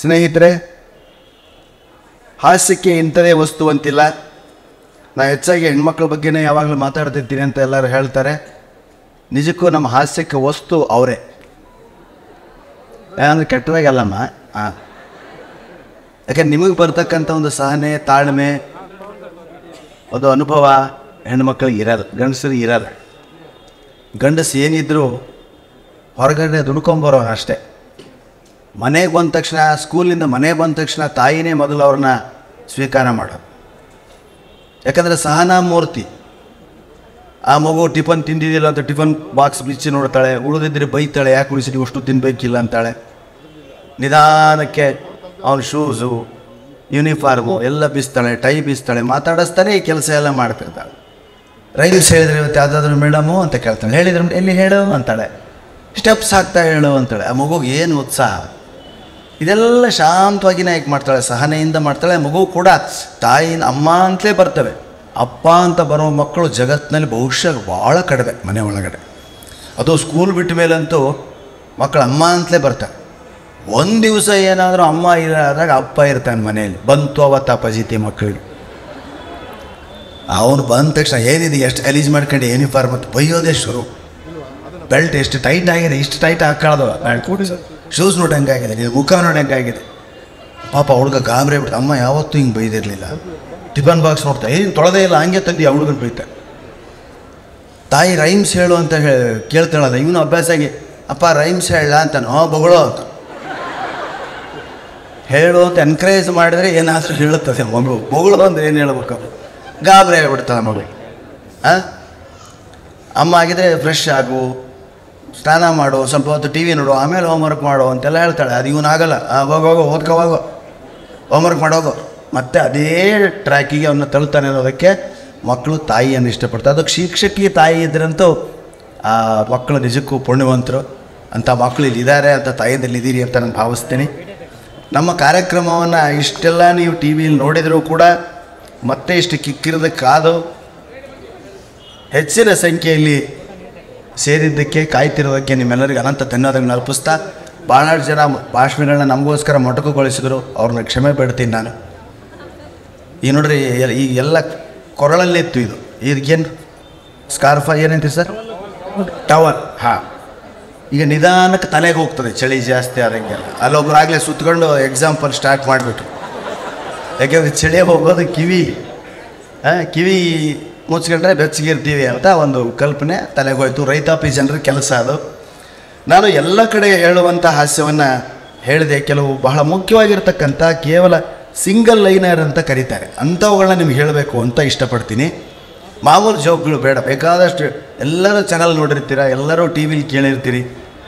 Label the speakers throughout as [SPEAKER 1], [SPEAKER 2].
[SPEAKER 1] ಸ್ನೇಹಿತರೆ, ಹಾಸ್ಯಕ್ಕೆ ಇಂಥದೇ ವಸ್ತು ಅಂತಿಲ್ಲ. ನಾನು ಹೆಚ್ಚಾಗಿ ಹೆಣ್ಮಕ್ಳ ಬಗ್ಗೆನೇ ಯಾವಾಗಲೂ ಮಾತಾಡ್ತಿರ್ತೀನಿ ಅಂತ ಎಲ್ಲರೂ ಹೇಳ್ತಾರೆ. ನಿಜಕ್ಕೂ ನಮ್ಮ ಹಾಸ್ಯಕ್ಕೆ ವಸ್ತು ಅವರೇ. ಯಾಕಂದರೆ ಕೆಟ್ಟದಾಗಲ್ಲಮ್ಮ. ಯಾಕಂದ್ರೆ ನಿಮಗೆ ಬರ್ತಕ್ಕಂಥ ಒಂದು ಸಹನೆ, ತಾಳ್ಮೆ, ಅದು ಅನುಭವ ಹೆಣ್ಮಕ್ಳಿಗೆ ಇರೋದು, ಗಂಡಸರಿಗೆ ಇರೋದು. ಗಂಡಸು ಏನಿದ್ರು ಹೊರಗಡೆ ದುಡ್ಕೊಂಬರೋ ಅಷ್ಟೇ. ಮನೆಗೆ ಬಂದ ತಕ್ಷಣ, ಸ್ಕೂಲಿಂದ ಮನೆಗೆ ಬಂದ ತಕ್ಷಣ ತಾಯಿನೇ ಮೊದಲು ಅವ್ರನ್ನ ಸ್ವೀಕಾರ ಮಾಡೋದು. ಯಾಕಂದರೆ ಸಹನಾ ಮೂರ್ತಿ. ಆ ಮಗು ಟಿಫನ್ ತಿಂದಿದ್ದಿಲ್ಲ ಅಂತ ಟಿಫನ್ ಬಾಕ್ಸ್ ಬಿಚ್ಚಿ ನೋಡ್ತಾಳೆ, ಉಳಿದಿದ್ರೆ ಬೈತಾಳೆ, ಯಾಕೆ ಉಳಿಸಿ ಅಷ್ಟು ತಿನ್ನಬೇಕಿಲ್ಲ ಅಂತಾಳೆ. ನಿಧಾನಕ್ಕೆ ಅವನ ಶೂಸು, ಯೂನಿಫಾರ್ಮು ಎಲ್ಲ ಬೀಸ್ತಾಳೆ, ಟೈ ಬೀಸ್ತಾಳೆ, ಮಾತಾಡಿಸ್ತಾನೆ ಈ ಕೆಲಸ ಎಲ್ಲ ಮಾಡ್ತಿರ್ತಾಳೆ. ರೈಲ್ಸ್ ಹೇಳಿದ್ರೆ ಇವತ್ತು ಯಾವುದಾದ್ರೂ ಮೇಡಮು ಅಂತ ಕೇಳ್ತಾಳೆ. ಹೇಳಿದ್ರೆ ಎಲ್ಲಿ ಹೇಳು ಅಂತಾಳೆ. ಸ್ಟೆಪ್ಸ್ ಹಾಕ್ತಾ ಹೇಳು ಅಂತಾಳೆ. ಆ ಮಗುಗೆ ಏನು ಉತ್ಸಾಹ! ಇದೆಲ್ಲ ಶಾಂತವಾಗಿ ನಾಯಕ ಮಾಡ್ತಾಳೆ, ಸಹನೆಯಿಂದ ಮಾಡ್ತಾಳೆ. ಮಗು ಕೂಡ ತಾಯಿನ ಅಮ್ಮ ಅಂತಲೇ ಬರ್ತವೆ. ಅಪ್ಪ ಅಂತ ಬರೋ ಮಕ್ಕಳು ಜಗತ್ತಿನಲ್ಲಿ ಬಹುಶಃ ಭಾಳ ಕಡಿಮೆ ಮನೆ ಒಳಗಡೆ. ಅದು ಸ್ಕೂಲ್ ಬಿಟ್ಟ ಮೇಲಂತೂ ಮಕ್ಕಳು ಅಮ್ಮ ಅಂತಲೇ ಬರ್ತಾರೆ. ಒಂದು ದಿವಸ ಏನಾದರೂ ಅಮ್ಮ ಇರಾದಾಗ ಅಪ್ಪ ಇರ್ತಾನೆ ಮನೆಯಲ್ಲಿ. ಬಂತು ಅವತ್ತು ಪಜಿತಿ ಮಕ್ಕಳಿಗೆ. ಅವನು ಬಂದ ತಕ್ಷಣ ಏನಿದೆ, ಎಷ್ಟು ಗಲೀಜು ಮಾಡ್ಕೊಂಡು ಯೂನಿಫಾರ್ಮ್ ಮತ್ತು ಬೈಯೋದೇ ಶುರು. ಬೆಲ್ಟ್ ಎಷ್ಟು ಟೈಟ್ ಆಗಿದೆ, ಇಷ್ಟು ಟೈಟ್ ಹಾಕೊಳ್ಳೋದು. ಶೂಸ್ ನೋಡಿ ಹಂಗಾಗಿದೆ, ನೀನು ಮುಖ ನೋಡಿ ಹಂಗಾಗಿದೆ. ಪಾಪ ಹುಡುಗ ಗಾಬರಿ ಬಿಟ್ಟು, ಅಮ್ಮ ಯಾವತ್ತೂ ಹಿಂಗೆ ಬೈದಿರಲಿಲ್ಲ. ಟಿಫನ್ ಬಾಕ್ಸ್ ನೋಡ್ತಾ, ಏನು ತೊಳೆದೇ ಇಲ್ಲ, ಹಂಗೆ ತಂದು ಆ ಹುಡುಗನ ಬೈತಾರೆ. ತಾಯಿ ರೈಮ್ಸ್ ಹೇಳು ಅಂತ ಕೇಳ್ತಾಳಲ್ಲ, ಇವನು ಅಭ್ಯಾಸ ಆಗಿ ಅಪ್ಪ ರೈಮ್ಸ್ ಹೇಳ ಅಂತಾನೆ. ಬೊಗಳೋ ಅಂತ ಹೇಳು ಅಂತ ಎನ್ಕರೇಜ್ ಮಾಡಿದರೆ ಏನಾದರೂ ಹೇಳುತ್ತದೆ ಮಗಳು. ಬೊಗಳು ಅಂದ್ರೆ ಏನು ಹೇಳ್ಬೇಕು, ಗಾಬರಿ ಆಗಿಬಿಡ್ತಾಳೆ ಮಗಳು. ಅಮ್ಮ ಆಗಿದ್ರೆ ಫ್ರೆಶ್ ಆಗು, ಸ್ನಾನ ಮಾಡು, ಸ್ವಲ್ಪ ಹೊತ್ತು ಟಿ ವಿ ನೋಡು, ಆಮೇಲೆ ಹೋಮ್ವರ್ಕ್ ಮಾಡು ಅಂತೆಲ್ಲ ಹೇಳ್ತಾಳೆ. ಅದು ಇವನಾಗಲ್ಲ. ಹೋಗೋ ಓದ್ಕೋವಾಗೋ, ಹೋಮ್ವರ್ಕ್ ಮಾಡೋಗೋ, ಮತ್ತೆ ಅದೇ ಟ್ರ್ಯಾಕಿಗೆ ಅವನ್ನ ತಳ್ತಾನೆ ಅನ್ನೋದಕ್ಕೆ ಮಕ್ಕಳು ತಾಯಿಯನ್ನು ಇಷ್ಟಪಡ್ತಾರೆ. ಅದಕ್ಕೆ ಶಿಕ್ಷಕಿ ತಾಯಿ ಇದ್ರಂತೂ ಆ ಮಕ್ಕಳು ನಿಜಕ್ಕೂ ಪುಣ್ಯವಂತರು. ಅಂಥ ಮಕ್ಕಳು ಇಲ್ಲಿದ್ದಾರೆ ಅಂತ, ತಾಯಿಯಲ್ಲಿ ಇದ್ದೀರಿ ಅಂತ ನಾನು ಭಾವಿಸ್ತೀನಿ. ನಮ್ಮ ಕಾರ್ಯಕ್ರಮವನ್ನು ಇಷ್ಟೆಲ್ಲ ನೀವು ಟಿ ವಿಯಲ್ಲಿ ನೋಡಿದರೂ ಕೂಡ ಮತ್ತೆ ಇಷ್ಟು ಕಿಕ್ಕಿರೋದಕ್ಕಾದು ಹೆಚ್ಚಿನ ಸಂಖ್ಯೆಯಲ್ಲಿ ಸೇರಿದ್ದಕ್ಕೆ, ಕಾಯ್ತಿರೋದಕ್ಕೆ ನಿಮ್ಮೆಲ್ಲರಿಗೂ ಅನಂತ ಧನ್ಯವಾದಗಳನ್ನ ಅರ್ಪಿಸ್ತಾ, ಭಾಳಷ್ಟು ಜನ ಭಾಷಣಗಳನ್ನ ನಮಗೋಸ್ಕರ ಮೊಟಕುಗೊಳಿಸಿದ್ರು, ಅವ್ರನ್ನ ಕ್ಷಮೆ ಬೇಡ್ತೀನಿ ನಾನು. ಈ ನೋಡ್ರಿ, ಈ ಎಲ್ಲ ಕೊರಳಲ್ಲಿತ್ತು ಇದು. ಇದಕ್ಕೇನು ಸ್ಕಾರ್ಫ ಏನಂತೀರಿ ಸರ್? ಟವಲ್. ಈಗ ನಿಧಾನಕ್ಕೆ ತಲೆಗೆ ಹೋಗ್ತದೆ, ಚಳಿ ಜಾಸ್ತಿ ಆದಂಗೆಲ್ಲ. ಅಲ್ಲೊಬ್ರು ಆಗಲೇ ಸುತ್ತಕೊಂಡು ಎಕ್ಸಾಂಪಲ್ ಸ್ಟಾರ್ಟ್ ಮಾಡಿಬಿಟ್ರು. ಯಾಕೆಂದರೆ ಚಳಿ ಹೋಗೋದು ಕಿವಿ ಮುಚ್ಕೊಂಡ್ರೆ ಬೆಚ್ಚಗಿರ್ತೀವಿ ಅಂತ ಒಂದು ಕಲ್ಪನೆ ತಲೆಗೋಯ್ತು. ರೈತಾಪಿ ಜನರ ಕೆಲಸ ಅದು. ನಾನು ಎಲ್ಲ ಕಡೆ ಹೇಳುವಂಥ ಹಾಸ್ಯವನ್ನು ಹೇಳಿದೆ. ಕೆಲವು ಬಹಳ ಮುಖ್ಯವಾಗಿರ್ತಕ್ಕಂಥ ಕೇವಲ ಸಿಂಗಲ್ ಲೈನರ್ ಅಂತ ಕರೀತಾರೆ, ಅಂಥವುಗಳನ್ನ ನಿಮ್ಗೆ ಹೇಳಬೇಕು ಅಂತ ಇಷ್ಟಪಡ್ತೀನಿ. ಮಾಮೂಲು ಜೋಕ್ಗಳು ಬೇಡ. ಬೇಕಾದಷ್ಟು ಎಲ್ಲರೂ ಚಾನಲ್ ನೋಡಿರ್ತೀರ, ಎಲ್ಲರೂ ಟಿ ವಿಲಿ ಕೇಳಿರ್ತೀರಿ,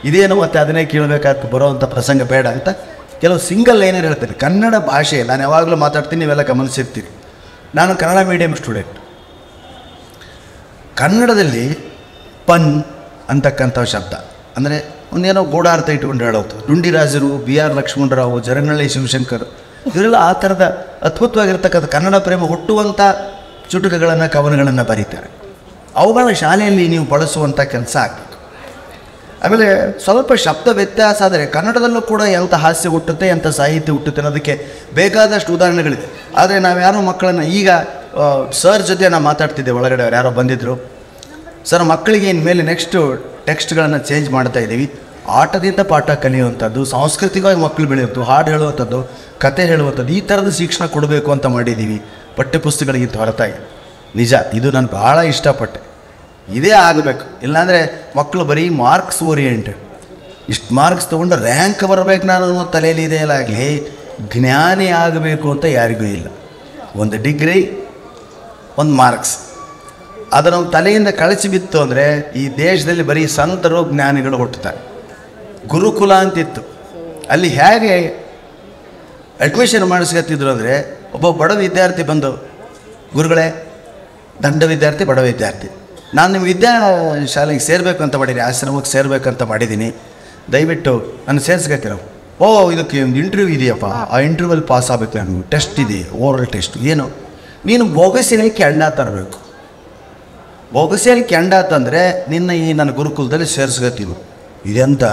[SPEAKER 1] ಇದೇನು ಮತ್ತು ಅದನ್ನೇ ಕೇಳಬೇಕಾದ ಬರೋವಂಥ ಪ್ರಸಂಗ ಬೇಡ ಅಂತ ಕೆಲವು ಸಿಂಗಲ್ ಲೈನರ್ ಹೇಳ್ತೀನಿ. ಕನ್ನಡ ಭಾಷೆ ನಾನು ಯಾವಾಗಲೂ ಮಾತಾಡ್ತೀನಿ, ನೀವೆಲ್ಲ ಗಮನಿಸಿರ್ತೀರಿ. ನಾನು ಕನ್ನಡ ಮೀಡಿಯಮ್ ಸ್ಟೂಡೆಂಟ್. ಕನ್ನಡದಲ್ಲಿ ಪನ್ ಅಂತಕ್ಕಂಥ ಶಬ್ದ ಅಂದರೆ ಒಂದೇನೋ ಗೂಢಾರ್ಥ ಇಟ್ಕೊಂಡು ಹೇಳೋದು. ಡುಂಡಿರಾಜರು, ಬಿ ಆರ್ ಲಕ್ಷ್ಮಣರಾವು, ಜರನಹಳ್ಳಿ ಶಿವಶಂಕರ್, ಇವರೆಲ್ಲ ಆ ಥರದ ಅದ್ಭುತವಾಗಿರ್ತಕ್ಕಂಥ ಕನ್ನಡ ಪ್ರೇಮ ಹುಟ್ಟುವಂಥ ಚುಟುಕಗಳನ್ನು, ಕವನಗಳನ್ನು ಬರೀತಾರೆ. ಅವುಗಳ ಶಾಲೆಯಲ್ಲಿ ನೀವು ಬಳಸುವಂಥ ಕೆಲಸ ಆಗಬೇಕು. ಆಮೇಲೆ ಸ್ವಲ್ಪ ಶಬ್ದ ವ್ಯತ್ಯಾಸ ಆದರೆ ಕನ್ನಡದಲ್ಲೂ ಕೂಡ ಎಂಥ ಹಾಸ್ಯ ಹುಟ್ಟುತ್ತೆ, ಎಂಥ ಸಾಹಿತ್ಯ ಹುಟ್ಟುತ್ತೆ ಅನ್ನೋದಕ್ಕೆ ಬೇಕಾದಷ್ಟು ಉದಾಹರಣೆಗಳಿದೆ. ಆದರೆ ನಾವು ಯಾರೋ ಮಕ್ಕಳನ್ನು, ಈಗ ಸರ್ ಜೊತೆ ನಾನು ಮಾತಾಡ್ತಿದ್ದೆ, ಒಳಗಡೆ ಅವ್ರು ಯಾರೋ ಬಂದಿದ್ದರು. ಸರ್, ಮಕ್ಕಳಿಗೆ ಇನ್ಮೇಲೆ ನೆಕ್ಸ್ಟು ಟೆಕ್ಸ್ಟ್ಗಳನ್ನು ಚೇಂಜ್ ಮಾಡ್ತಾ ಇದ್ದೀವಿ. ಆಟದಿಂದ ಪಾಠ ಕಲಿಯುವಂಥದ್ದು, ಸಾಂಸ್ಕೃತಿಕವಾಗಿ ಮಕ್ಕಳು ಬೆಳೆಯುವಂಥದ್ದು, ಹಾಡು ಹೇಳುವಂಥದ್ದು, ಕತೆ ಹೇಳುವಂಥದ್ದು, ಈ ಥರದ ಶಿಕ್ಷಣ ಕೊಡಬೇಕು ಅಂತ ಮಾಡಿದ್ದೀವಿ, ಪಠ್ಯಪುಸ್ತಕಗಳಿಗಿಂತ ಹೊರತಾಗಿ. ನಿಜ, ಇದು ನಾನು ಭಾಳ ಇಷ್ಟಪಟ್ಟೆ. ಇದೇ ಆಗಬೇಕು. ಇಲ್ಲಾಂದರೆ ಮಕ್ಕಳು ಬರೀ ಮಾರ್ಕ್ಸ್ ಓರಿಯೆಂಟೆಡ್. ಇಷ್ಟು ಮಾರ್ಕ್ಸ್ ತೊಗೊಂಡು ರ್ಯಾಂಕ್ ಬರಬೇಕು ನಾನು ಅನ್ನೋ ತಲೆಯಲ್ಲಿ ಇದೆಯಲ್ಲ. ಆಗಲಿ ಜ್ಞಾನಿ ಆಗಬೇಕು ಅಂತ ಯಾರಿಗೂ ಇಲ್ಲ. ಒಂದು ಡಿಗ್ರಿ, ಒಂದು ಮಾರ್ಕ್ಸ್, ಅದು ನಮ್ಮ ತಲೆಯಿಂದ ಕಳಚಿ ಬಿತ್ತು ಅಂದರೆ ಈ ದೇಶದಲ್ಲಿ ಬರೀ ಸಂತರು, ಜ್ಞಾನಿಗಳು ಹುಟ್ಟುತ್ತಾರೆ. ಗುರುಕುಲ ಅಂತಿತ್ತು. ಅಲ್ಲಿ ಹೇಗೆ ಅಡ್ಮಿಷನ್ ಮಾಡಿಸ್ಕೊತಿದ್ರು ಅಂದರೆ, ಒಬ್ಬ ಬಡ ವಿದ್ಯಾರ್ಥಿ ಬಂದು, ಗುರುಗಳೇ, ದಂಡ ವಿದ್ಯಾರ್ಥಿ, ಬಡ ವಿದ್ಯಾರ್ಥಿ, ನಾನು ನಿಮ್ಮ ಶಾಲೆಗೆ ಸೇರಬೇಕು ಅಂತ ಮಾಡಿದ್ದೀನಿ, ಆಶ್ರಮಕ್ಕೆ ಸೇರಬೇಕಂತ ಮಾಡಿದ್ದೀನಿ, ದಯವಿಟ್ಟು ನಾನು ಸೇರಿಸ್ಕೊತಿರೋ. ಇದಕ್ಕೆ ಒಂದು ಇಂಟರ್ವ್ಯೂ ಇದೆಯಪ್ಪ, ಆ ಇಂಟರ್ವ್ಯೂಲ್ಲಿ ಪಾಸ್ ಆಗಬೇಕು, ನಾನು ಟೆಸ್ಟ್ ಇದೆ, ಓರಲ್ ಟೆಸ್ಟ್. ಏನು, ನೀನು ಬೋಗಸಿನಲ್ಲಿ ಕೆಂಡ ತರಬೇಕು. ಬೋಗಸಿಯಲ್ಲಿ ಕೆಂಡ ತಂದರೆ ನಿನ್ನ ಈ ನನ್ನ ಗುರುಕುಲದಲ್ಲಿ ಸೇರಿಸ್ಕೊತೀವಿ. ಇದೆಂತ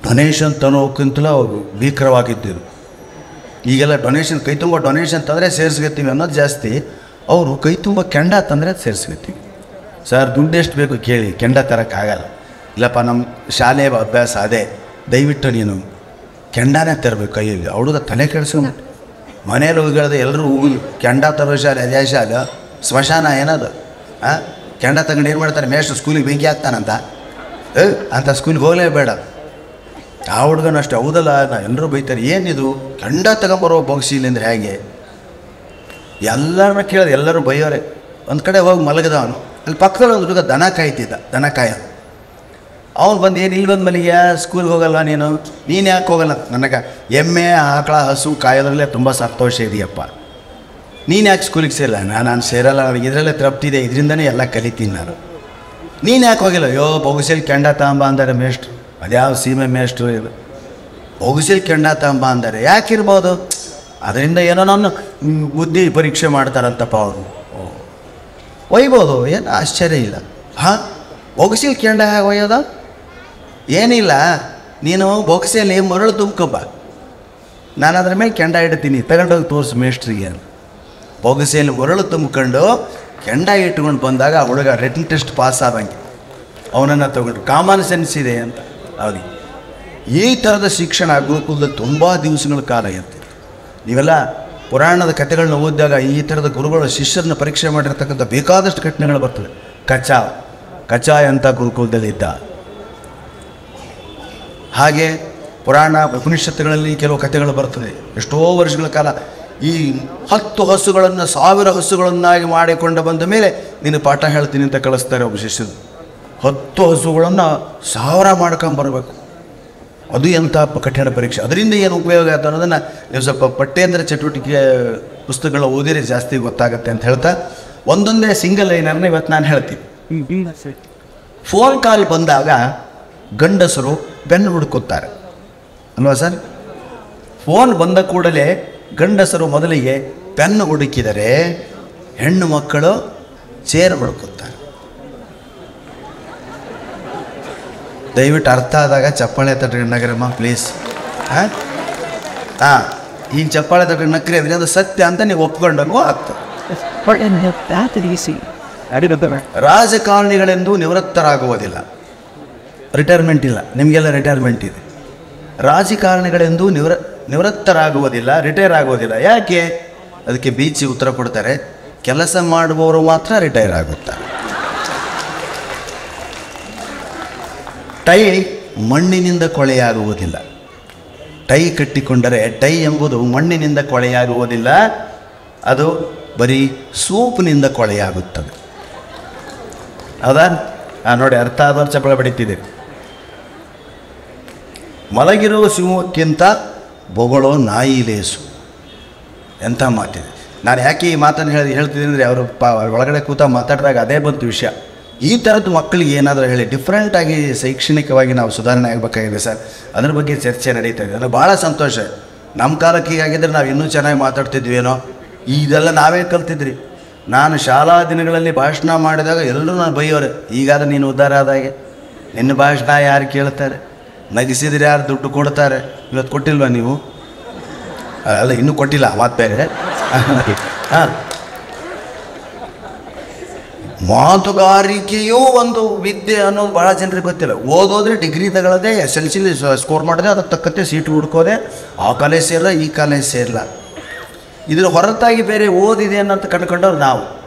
[SPEAKER 1] ಡೊನೇಷನ್ ತನ್ನೋಕ್ಕಿಂತಲೂ ಭೀಕರವಾಗಿದ್ದು. ಈಗೆಲ್ಲ ಡೊನೇಷನ್ ಕೈ ತುಂಬ ಡೊನೇಷನ್ ತಂದರೆ ಸೇರಿಸ್ಕೊತೀವಿ ಅನ್ನೋದು ಜಾಸ್ತಿ. ಅವರು ಕೈ ತುಂಬ ಕೆಂಡ ತಂದರೆ ಸೇರಿಸ್ಕೊತೀವಿ. ಸರ್ ದುಡ್ಡು ಎಷ್ಟು ಬೇಕು ಕೇಳಿ, ಕೆಂಡ ತರೋಕ್ಕಾಗಲ್ಲ. ಇಲ್ಲಪ್ಪ ನಮ್ಮ ಶಾಲೆ ಅಭ್ಯಾಸ ಅದೇ, ದಯವಿಟ್ಟು ನೀನು ಕೆಂಡನೇ ತರಬೇಕು ಕೈಯಲ್ಲಿ. ಹುಡುಗ ತಲೆ ಕೆಡಿಸ್ಕೊಂಡು ಮನೇಲಿ ಹೋಗಿರೋದು ಎಲ್ಲರೂ ಕೆಂಡ ತರೋ ಶಾಲೆ ಅದೇ ಶಾಲೆ ಸ್ಮಶಾನ ಏನದು ಕೆಂಡ ತಗೊಂಡು ಏನು ಮಾಡ್ತಾರೆ, ಮೇಷ್ಟ್ರು ಸ್ಕೂಲಿಗೆ ಬೆಂಕಿ ಹಾಕ್ತಾನಂತ ಅಂತ ಸ್ಕೂಲಿಗೆ ಹೋಗಲೇಬೇಡ. ಆ ಹುಡುಗನೂ ಅಷ್ಟೇ, ಹೌದಲ್ಲ ಎಲ್ಲರೂ ಬೈತಾರೆ, ಏನಿದು ಕೆಂಡ ತಗೊಂಬರೋ ಬೊಗ್ಸಿಲಿ ಅಂದರೆ ಹೇಗೆ? ಎಲ್ಲರನ್ನ ಕೇಳಿದೆ, ಎಲ್ಲರೂ ಬೈಯೋರೆ. ಒಂದು ಕಡೆ ಹೋಗಿ ಮಲಗಿದ ಅವನು, ಅಲ್ಲಿ ಪಕ್ಕದಲ್ಲಿ ಒಂದು ಹುಡುಗ ದನ ಕಾಯ್ತಿದ್ದ, ದನ ಕಾಯ. ಅವ್ನು ಬಂದು ಏನು ಇಲ್ಲಿ ಬಂದು ಮನೆಗೆ ಸ್ಕೂಲ್ಗೆ ಹೋಗಲ್ಲ ನೀನು ಯಾಕೆ ಹೋಗಲ್ಲ? ನನಗೆ ಎಮ್ಮೆ ಆಕಳ ಹಸು ಕಾಯೋದ್ರಲ್ಲೇ ತುಂಬ ಸಂತೋಷ ಇದೆಯಪ್ಪ, ನೀನು ಯಾಕೆ ಸ್ಕೂಲಿಗೆ ಸೇರಲ್ಲ? ನಾನು ಸೇರಲ್ಲ, ನನಗೆ ಇದರಲ್ಲೇ ತೃಪ್ತಿದೆ, ಇದರಿಂದನೇ ಎಲ್ಲ ಕಲಿತೀನಿ ನಾನು. ನೀನು ಯಾಕೆ ಹೋಗಿಲ್ಲ? ಅಯ್ಯೋ ಬೊಗಸೆಲಿ ಕೆಂಡ ತಗೊಂಬ ಅಂತಾರೆ ಮೇಷ್ಟ್ರು. ಅದ್ಯಾವ ಸೀಮೆ ಮೇಷ್ಟ್ರು ಇದು, ಬೊಗಸೆಲಿ ಕೆಂಡ ತಗೊಂಬ ಅಂತಾರೆ. ಯಾಕಿರ್ಬೋದು? ಅದರಿಂದ ಏನೋ ನಾನು ಬುದ್ಧಿ ಪರೀಕ್ಷೆ ಮಾಡ್ತಾರಂತಪ್ಪ ಅವರು. ಒಯ್ಬೋದು, ಏನು ಆಶ್ಚರ್ಯ ಇಲ್ಲ. ಹಾಂ, ಬೊಗಸೆಲಿ ಕೆಂಡ ಹೇಗೆ ಒಯ್ಯೋದ? ಏನಿಲ್ಲ, ನೀನು ಬೊಗಸೆಯಲ್ಲಿ ಮರಳು ತುಂಬ್ಕೊಬ್ಬ, ನಾನು ಅದ್ರ ಮೇಲೆ ಕೆಂಡ ಇಡ್ತೀನಿ, ತಗೊಂಡೋಗಿ ತೋರಿಸು ಮೇಷ್ಟ್ರಿಗೆ. ಬೊಗಸೆಯಲ್ಲಿ ಮರಳು ತುಂಬ್ಕೊಂಡು ಕೆಂಡ ಇಟ್ಕೊಂಡು ಬಂದಾಗ ಆ ಹುಡುಗ ರಿಟನ್ ಟೆಸ್ಟ್ ಪಾಸ್ ಆದಂಗೆ ಅವನನ್ನು ತಗೊಂಡು ಕಾಮನ್ ಸೆನ್ಸ್ ಇದೆ ಅಂತ ಅವನಿಗೆ. ಈ ಥರದ ಶಿಕ್ಷಣ ಗುರುಕುಲದಲ್ಲಿ ತುಂಬ ದಿವಸಗಳ ಕಾಲ ಇರ್ತದೆ. ನೀವೆಲ್ಲ ಪುರಾಣದ ಕಥೆಗಳನ್ನ ಓದಿದಾಗ ಈ ಥರದ ಗುರುಗಳು ಶಿಷ್ಯರನ್ನ ಪರೀಕ್ಷೆ ಮಾಡಿರ್ತಕ್ಕಂಥ ಬೇಕಾದಷ್ಟು ಘಟನೆಗಳು ಬರ್ತದೆ. ಕಚಾಯ ಅಂತ ಗುರುಕುಲದಲ್ಲಿ ಇದ್ದ. ಹಾಗೆ ಪುರಾಣ ಉಪನಿಷತ್ತುಗಳಲ್ಲಿ ಕೆಲವು ಕಥೆಗಳು ಬರ್ತದೆ. ಎಷ್ಟೋ ವರ್ಷಗಳ ಕಾಲ ಈ 10 ಹಸುಗಳನ್ನು 1000 ಹಸುಗಳನ್ನಾಗಿ ಮಾಡಿಕೊಂಡು ಬಂದ ಮೇಲೆ ನೀನು ಪಾಠ ಹೇಳ್ತೀನಿ ಅಂತ ಕಳಿಸ್ತಾರೆ ಒಬ್ಬ ಶಿಷ್ಯರು. 10 ಹಸುಗಳನ್ನು 1000 ಮಾಡ್ಕೊಂಬರ್ಬೇಕು. ಅದು ಎಂಥ ಕಠಿಣ ಪರೀಕ್ಷೆ. ಅದರಿಂದ ಏನು ಉಪಯೋಗ ಆಯ್ತು ಅನ್ನೋದನ್ನು ನೀವು ಸ್ವಲ್ಪ ಪಠ್ಯೇಂದ್ರ ಚಟುವಟಿಕೆ ಪುಸ್ತಕಗಳನ್ನ ಓದಿದ್ರೆ ಜಾಸ್ತಿ ಗೊತ್ತಾಗುತ್ತೆ ಅಂತ ಹೇಳ್ತಾ ಒಂದೊಂದೇ ಸಿಂಗಲ್ ಲೈನರ್ನ ಇವತ್ತು ನಾನು ಹೇಳ್ತೀನಿ. ಫೋನ್ ಕಾಲ್ ಬಂದಾಗ ಗಂಡಸರು ಬೆನ್ನು ಹುಡುಕುತ್ತಾರೆ ಅಲ್ವಾ ಸರ್? ಫೋನ್ ಬಂದ ಕೂಡಲೇ ಗಂಡಸರು ಮೊದಲಿಗೆ ಪೆನ್ನು ಹುಡುಕಿದರೆ ಹೆಣ್ಣು ಮಕ್ಕಳು ಚೇರ್ ಹುಡುಕುತ್ತಾರೆ. ದಯವಿಟ್ಟು ಅರ್ಥ ಆದಾಗ ಚಪ್ಪಾಳೆ ತಟ್ಟಿ ನಗರಮ್ಮ ಪ್ಲೀಸ್. ಹಾಂ, ಈಗ ಚಪ್ಪಾಳೆ ತಟ್ಟಿ ನಕ್ರಿ ಅಂದರೆ ಅದು ಸತ್ಯ ಅಂತ ನೀವು ಒಪ್ಕೊಂಡಂಗೂ ಆಗ್ತದೆ. ರಾಜಕಾರಣಿಗಳೆಂದು ನಿವೃತ್ತರಾಗುವುದಿಲ್ಲ. ರಿಟೈರ್ಮೆಂಟ್ ಇಲ್ಲ, ನಿಮಗೆಲ್ಲ ರಿಟೈರ್ಮೆಂಟ್ ಇದೆ. ರಾಜಕಾರಣಿಗಳೆಂದು ನಿವೃತ್ತರಾಗುವುದಿಲ್ಲ, ರಿಟೈರ್ ಆಗುವುದಿಲ್ಲ. ಯಾಕೆ? ಅದಕ್ಕೆ ಬೀಚಿ ಉತ್ತರ ಕೊಡ್ತಾರೆ, ಕೆಲಸ ಮಾಡುವವರು ಮಾತ್ರ ರಿಟೈರ್ ಆಗುತ್ತಾರೆ. ಟೈ ಮಣ್ಣಿನಿಂದ ಕೊಳೆಯಾಗುವುದಿಲ್ಲ. ಟೈ ಕಟ್ಟಿಕೊಂಡರೆ ಟೈ ಎಂಬುದು ಮಣ್ಣಿನಿಂದ ಕೊಳೆಯಾಗುವುದಿಲ್ಲ, ಅದು ಬರೀ ಸೋಪಿನಿಂದ ಕೊಳೆಯಾಗುತ್ತದೆ. ಹೌದಾ? ನೋಡಿ, ಅರ್ಥ ಆದವ್ರು ಚಪ್ಪಳ ಬಡಿತಿದೆ. ಮಲಗಿರುವ ಸಿಂಹಕ್ಕಿಂತ ಬೊಗಳೋ ನಾಯಿ ಲೇಸು. ಎಂಥ ಮಾತಿದೆ. ನಾನು ಯಾಕೆ ಈ ಮಾತನ್ನು ಹೇಳ್ತಿದ್ದೀನಿ ಅಂದರೆ ಅವರು ಒಳಗಡೆ ಕೂತ ಮಾತಾಡಿದಾಗ ಅದೇ ಬಂತು ವಿಷಯ. ಈ ಥರದ್ದು ಮಕ್ಕಳಿಗೆ ಏನಾದರೂ ಹೇಳಿ ಡಿಫ್ರೆಂಟಾಗಿ ಶೈಕ್ಷಣಿಕವಾಗಿ ನಾವು ಸುಧಾರಣೆ ಆಗಬೇಕಾಗಿದೆ ಸರ್. ಅದ್ರ ಬಗ್ಗೆ ಚರ್ಚೆ ನಡೀತಾ ಇದೆ. ನನಗೆ ಭಾಳ ಸಂತೋಷ. ನಮ್ಮ ಕಾಲಕ್ಕೆ ಹೀಗಾಗಿದ್ದರೆ ನಾವು ಇನ್ನೂ ಚೆನ್ನಾಗಿ ಮಾತಾಡ್ತಿದ್ವೇನೋ. ಇದೆಲ್ಲ ನಾವೇ ಕಲ್ತಿದ್ರಿ. ನಾನು ಶಾಲಾ ದಿನಗಳಲ್ಲಿ ಭಾಷಣ ಮಾಡಿದಾಗ ಎಲ್ಲರೂ ನಾನು ಬೈಯೋರೆ. ಈಗಾದ್ರೆ ನೀನು ಉದ್ಧಾರ ಆದಾಗೆ ನಿನ್ನ ಭಾಷಣ ಯಾರು ಕೇಳ್ತಾರೆ? ನಗಿಸಿದ್ರೆ ಯಾರು ದುಡ್ಡು ಕೊಡ್ತಾರೆ? ಇವತ್ತು ಕೊಟ್ಟಿಲ್ವ ನೀವು? ಅಲ್ಲ, ಇನ್ನೂ ಕೊಟ್ಟಿಲ್ಲ, ಮಾತು ಬೇರೆ. ಹಾಂ, ಮಾತುಗಾರಿಕೆಯೂ ಒಂದು ವಿದ್ಯೆ ಅನ್ನೋದು ಭಾಳ ಜನರಿಗೆ ಗೊತ್ತಿಲ್ಲ. ಓದೋದ್ರೆ ಡಿಗ್ರಿ ತಗೊಳ್ಳೋದೆ, SLC ಸ್ಕೋರ್ ಮಾಡೋದೆ, ಅದಕ್ಕೆ ತಕ್ಕಂತೆ ಸೀಟು ಹುಡ್ಕೋದೆ, ಆ ಕಾಲೇಜ್ ಸೇರಲ್ಲ ಈ ಕಾಲೇಜ್ ಸೇರಲ್ಲ. ಇದ್ರ ಹೊರತಾಗಿ ಬೇರೆ ಓದಿದೆ ಅನ್ನೋಂತ ಕಂಡುಕೊಂಡವ್ರು ನಾವು.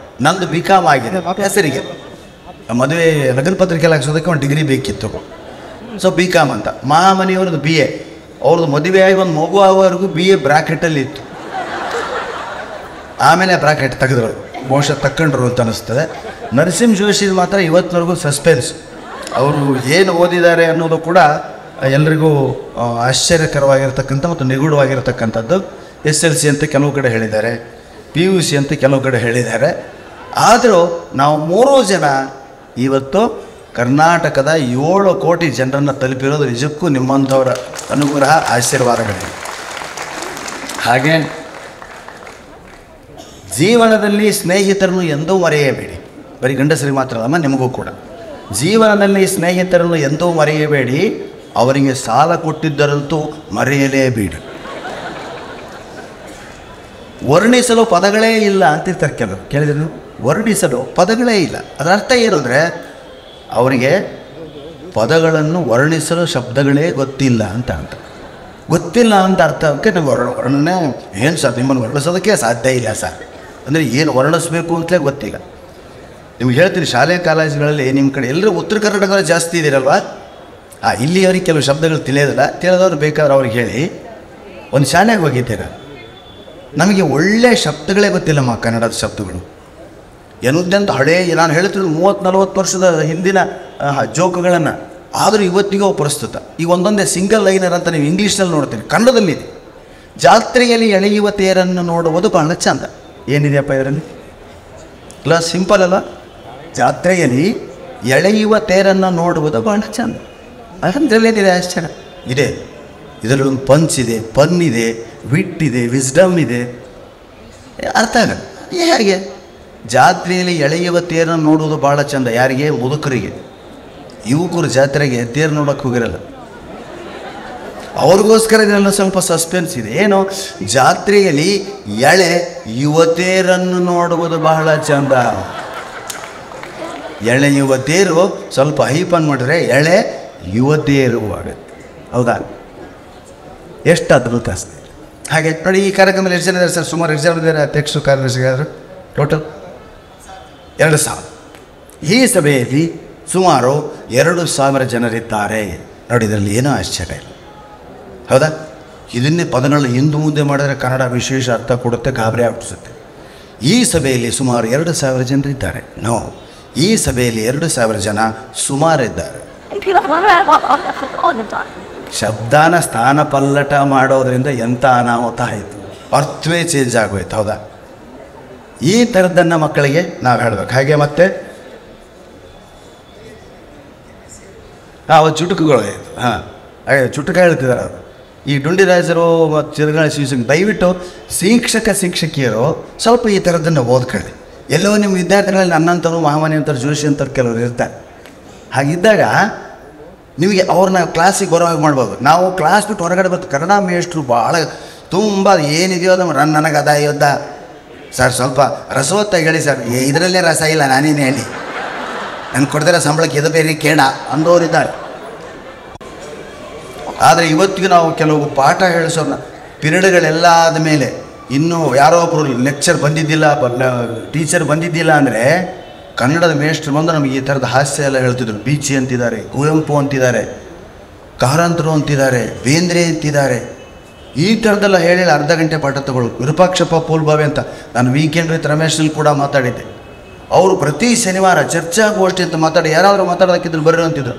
[SPEAKER 1] ನಂದು BCom ಆಗಿದೆ ಹೆಸರಿಗೆ. ಮದುವೆ ಲಗ್ನ ಪತ್ರಿಕೆ ಹಾಕ್ಸೋದಕ್ಕೆ ಒಂದು ಡಿಗ್ರಿ ಬೇಕಿತ್ತು. ಸೊ BCom ಅಂತ. ಮನೆಯವ್ರದ್ದು BA. ಅವ್ರದ್ದು ಮದುವೆಯಾಗಿ ಒಂದು ಮಗು ಆಗೋವರೆಗೂ BA ಬ್ರಾಕೆಟಲ್ಲಿ ಇತ್ತು. ಆಮೇಲೆ ಬ್ರಾಕೆಟ್ ತೆಗೆದ್ರು, ಬಹುಶಃ ತಕ್ಕೊಂಡ್ರು ಅಂತ ಅನ್ನಿಸ್ತದೆ. ನರಸಿಂಹ ಜೋಶಿ ಮಾತ್ರ ಇವತ್ತಿನವರೆಗೂ ಸಸ್ಪೆನ್ಸ್. ಅವರು ಏನು ಓದಿದ್ದಾರೆ ಅನ್ನೋದು ಕೂಡ ಎಲ್ರಿಗೂ ಆಶ್ಚರ್ಯಕರವಾಗಿರ್ತಕ್ಕಂಥ ಮತ್ತು ನಿಗೂಢವಾಗಿರ್ತಕ್ಕಂಥದ್ದು. SLC ಅಂತ ಕೆಲವು ಕಡೆ ಹೇಳಿದ್ದಾರೆ, PUC ಅಂತ ಕೆಲವು ಕಡೆ ಹೇಳಿದ್ದಾರೆ. ಆದರೂ ನಾವು 3 ಜನ ಇವತ್ತು ಕರ್ನಾಟಕದ 7 ಕೋಟಿ ಜನರನ್ನು ತಲುಪಿರೋದು ನಿಜಕ್ಕೂ ನಿಮ್ಮಂಥವರ ಅನುಗ್ರಹ, ಆಶೀರ್ವಾದಗಳಿವೆ. ಹಾಗೆ ಜೀವನದಲ್ಲಿ ಸ್ನೇಹಿತರನ್ನು ಎಂದೂ ಮರೆಯಬೇಡಿ. ಬರೀ ಗಂಡಸರಿಗೆ ಮಾತ್ರ ಅಲ್ಲಮ್ಮ, ನಿಮಗೂ ಕೂಡ. ಜೀವನದಲ್ಲಿ ಸ್ನೇಹಿತರನ್ನು ಎಂದೂ ಮರೆಯಬೇಡಿ. ಅವರಿಗೆ ಸಾಲ ಕೊಟ್ಟಿದ್ದರಂತೂ ಮರೆಯಲೇಬೇಡಿ. ವರ್ಣಿಸಲು ಪದಗಳೇ ಇಲ್ಲ ಅಂತಿರ್ತಾರೆ ಕೆಲವರು. ಕೇಳಿದ್ರು, ವರ್ಣಿಸಲು ಪದಗಳೇ ಇಲ್ಲ. ಅದರ ಅರ್ಥ ಏನು ಅಂದರೆ ಅವರಿಗೆ ಪದಗಳನ್ನು ವರ್ಣಿಸಲು ಶಬ್ದಗಳೇ ಗೊತ್ತಿಲ್ಲ ಅಂತ ಗೊತ್ತಿಲ್ಲ ಅಂತ ಅರ್ಥಕ್ಕೆ ನಾವು ವರ್ಣನೆ ಏನು ಸರ್ ನಿಮ್ಮನ್ನು ವರ್ಣಿಸೋದಕ್ಕೆ ಸಾಧ್ಯ ಇಲ್ಲ ಸರ್ ಅಂದರೆ ಏನು ವರ್ಣಿಸ್ಬೇಕು ಅಂತಲೇ ಗೊತ್ತಿಲ್ಲ. ನಿಮ್ಗೆ ಹೇಳ್ತೀನಿ, ಶಾಲೆ ಕಾಲೇಜುಗಳಲ್ಲಿ ನಿಮ್ಮ ಕಡೆ ಎಲ್ಲರೂ ಉತ್ತರ ಕರ್ನಾಟಕದಲ್ಲಿ ಜಾಸ್ತಿ ಇದ್ದೀರಲ್ವ, ಇಲ್ಲಿ ಅವ್ರಿಗೆ ಕೆಲವು ಶಬ್ದಗಳು ತಿಳಿಯೋದಿಲ್ಲ. ತಿಳಿದವ್ರು ಬೇಕಾದ್ರೆ ಅವ್ರಿಗೆ ಹೇಳಿ. ಒಂದು ಶಾಲೆಗೆ ಹೋಗಿದ್ದೀರ, ನಮಗೆ ಒಳ್ಳೆಯ ಶಬ್ದಗಳೇ ಗೊತ್ತಿಲ್ಲಮ್ಮ, ಕನ್ನಡದ ಶಬ್ದಗಳು ಎನ್ನುವುದಂತ ಹಳೇ ನಾನು ಹೇಳ್ತೀನಿ 30-40 ವರ್ಷದ ಹಿಂದಿನ ಜೋಕುಗಳನ್ನು. ಆದರೂ ಇವತ್ತಿಗೂ ಪ್ರಸ್ತುತ. ಈಗ ಒಂದೊಂದೇ ಸಿಂಗಲ್ ಲೈನರ್ ಅಂತ ನೀವು ಇಂಗ್ಲೀಷ್ನಲ್ಲಿ ನೋಡ್ತೀನಿ, ಕನ್ನಡದಲ್ಲಿದೆ. ಜಾತ್ರೆಯಲ್ಲಿ ಎಳೆಯುವ ತೇರನ್ನು ನೋಡುವುದು ಬಹಳ ಚಂದ. ಏನಿದೆಯಪ್ಪ ಇದರಲ್ಲಿ? ಇಲ್ಲ, ಸಿಂಪಲ್ ಅಲ್ಲ. ಜಾತ್ರೆಯಲ್ಲಿ ಎಳೆಯುವ ತೇರನ್ನು ನೋಡುವುದು ಬಹಳ ಚಂದ. ಅದರಲ್ಲೇನಿದೆ ಆಶ್ಚರ್ಯ ಇದೆ. ಇದರಲ್ಲಿ ಒಂದು ಪಂಚ್ ಇದೆ, ಪನ್ ಇದೆ, ವಿಟ್ ಇದೆ, ವಿಸ್ಡಮ್ ಇದೆ. ಅರ್ಥ ಆಗಲ್ಲ ಹೇಗೆ? ಜಾತ್ರೆಯಲ್ಲಿ ಎಳೆಯುವ ತೇರನ್ನು ನೋಡುವುದು ಭಾಳ ಚಂದ. ಯಾರಿಗೆ? ಮುದುಕರಿಗೆ. ಯುವಕರು ಜಾತ್ರೆಗೆ ತೇರು ನೋಡೋಕ್ಕೆ ಹೋಗಿರಲ್ಲ. ಅವ್ರಿಗೋಸ್ಕರ ಇದೆಲ್ಲ ಸ್ವಲ್ಪ ಸಸ್ಪೆನ್ಸ್ ಇದೆ. ಏನು? ಜಾತ್ರೆಯಲ್ಲಿ ಎಳೆ ಯುವತಿಯರನ್ನು ನೋಡುವುದು ಬಹಳ ಚಂದ. ಎಳೆ ಯುವತಿಯರು ಸ್ವಲ್ಪ ಹೈಪನ್ ಮಾಡಿದ್ರೆ ಎಳೆ ಯುವತಿಯರು ಆಗುತ್ತೆ. ಹೌದಾ? ಎಷ್ಟು ಅದ್ಭುತ ಅಷ್ಟೇ. ಹಾಗೆ ನೋಡಿ, ಈ ಕಾರ್ಯಕ್ರಮದಲ್ಲಿ ಎಷ್ಟು ಜನ ಇದ್ದಾರೆ ಸರ್? ಸುಮಾರು ಎಷ್ಟು ಜನ ಇದ್ದಾರೆ ಅಧ್ಯಕ್ಷರು, ಕಾರ್ಯದರ್ಶಿಗಾದರು? ಟೋಟಲ್ 2,000. ಈ ಸಭೆಯಲ್ಲಿ ಸುಮಾರು 2,000 ಜನರಿದ್ದಾರೆ. ನೋಡಿ, ಇದರಲ್ಲಿ ಏನೋ ಆಶ್ಚರ್ಯ ಇಲ್ಲ. ಹೌದಾ? ಇದನ್ನೇ ಪದಗಳನ್ನ ಹಿಂದೆ ಮುಂದೆ ಮಾಡಿದ್ರೆ ಕನ್ನಡ ವಿಶೇಷ ಅರ್ಥ ಕೊಡುತ್ತೆ, ಗಾಬರಿ ಆಗ್ಬಿಡಿಸುತ್ತೆ. ಈ ಸಭೆಯಲ್ಲಿ ಸುಮಾರು 2,000 ಜನರಿದ್ದಾರೆ. ನೋ, ಈ ಸಭೆಯಲ್ಲಿ 2,000 ಜನ ಸುಮಾರಿದ್ದಾರೆ. ಶಬ್ದಾನ ಸ್ಥಾನ ಪಲ್ಲಟ ಮಾಡೋದ್ರಿಂದ ಎಂಥ ಅನಾಹುತ ಆಯಿತು, ಅರ್ಥವೇ ಚೇಂಜ್ ಆಗೋಯ್ತು. ಹೌದಾ? ಈ ಥರದ್ದನ್ನು ಮಕ್ಕಳಿಗೆ ನಾವು ಹೇಳಬೇಕು. ಹಾಗೆ ಮತ್ತೆ ಅವತ್ತು ಚುಟುಕುಗಳು ಆಯಿತು. ಹಾಗೆ ಚುಟುಕ ಹೇಳ್ತಿದ್ದಾರೆ ಅವರು. ಈ ಡುಂಡಿರಾಜರು ಮತ್ತು ಚಿರಗಾಳಿ ಶಿವಸಂಗ್ ದಯವಿಟ್ಟು ಶಿಕ್ಷಕಿಯರು ಸ್ವಲ್ಪ ಈ ಥರದ್ದನ್ನು ಓದ್ಕೊಳ್ಳಿ. ಎಲ್ಲೋ ನಿಮ್ಮ ವಿದ್ಯಾರ್ಥಿಗಳಲ್ಲಿ ನನ್ನಂಥವ್ರು, ಮಹಾಮನಿ ಅಂತಾರೆ, ಜೋಶಿ ಅಂತಾರೆ ಕೆಲವರು ಇರ್ತಾರೆ. ಹಾಗಿದ್ದಾಗ ನಿಮಗೆ ಅವ್ರನ್ನ ಕ್ಲಾಸಿಗೆ ಬರೋವಾಗ ಮಾಡ್ಬೋದು. ನಾವು ಕ್ಲಾಸ್ ಬಿಟ್ಟು ಹೊರಗಡೆ ಬರ್ತೀವಿ. ಕನ್ನಡ ಮೇಷ್ಟ್ರು ಭಾಳ ತುಂಬ ಏನಿದೆಯೋ ಅದು ನನಗೆ ಅದ ಯೋದ್ದ ಸರ್, ಸ್ವಲ್ಪ ರಸವತ್ತಾಗಿ ಹೇಳಿ ಸರ್. ಇದರಲ್ಲೇ ರಸ ಇಲ್ಲ, ನಾನೇನು ಹೇಳಿ, ನನಗೆ ಕೊಡ್ದಿರೋ ಸಂಬಳಕ್ಕೆ ಇದು ಬೇರೆ ಕೇಳ ಅಂದೋರಿದ್ದಾರೆ. ಆದರೆ ಇವತ್ತಿಗೂ ನಾವು ಕೆಲವು ಪಾಠ ಹೇಳಿಸೋಣ, ಪಿರಿಯಡ್ಗಳೆಲ್ಲ ಆದಮೇಲೆ ಇನ್ನೂ ಯಾರೋ ಒಬ್ಬರು ಲೆಕ್ಚರ್ ಬಂದಿದ್ದಿಲ್ಲ, ಟೀಚರ್ ಬಂದಿದ್ದಿಲ್ಲ ಅಂದರೆ ಕನ್ನಡದ ಮೇಷ್ಟ್ರು ಬಂದು ನಮಗೆ ಈ ಥರದ ಹಾಸ್ಯ ಎಲ್ಲ ಹೇಳ್ತಿದ್ರು. ಬೀಚಿ ಅಂತಿದ್ದಾರೆ, ಕುವೆಂಪು ಅಂತಿದ್ದಾರೆ, ಕಾರಂತರು ಅಂತಿದ್ದಾರೆ, ಬೇಂದ್ರೆ ಅಂತಿದ್ದಾರೆ. ಈ ಥರದ್ದೆಲ್ಲ ಹೇಳಿ ಅರ್ಧ ಗಂಟೆ ಪಾಠ ತಗೊಳ್ಳೋದು. ವಿರೂಪಾಕ್ಷಪ್ಪ ಪೂಲ್ಭಾವೆ ಅಂತ ನಾನು ವೀಕೆಂಡ್ ವಿತ್ ರಮೇಶ್ನಲ್ಲಿ ಕೂಡ ಮಾತಾಡಿದ್ದೆ. ಅವರು ಪ್ರತಿ ಶನಿವಾರ ಚರ್ಚಾಗೋಷ್ಠಿ ಅಂತ ಮಾತಾಡಿ ಯಾರಾದರೂ ಮಾತಾಡೋದಕ್ಕಿದ್ರು ಬರ್ರಿ ಅಂತಿದ್ರು.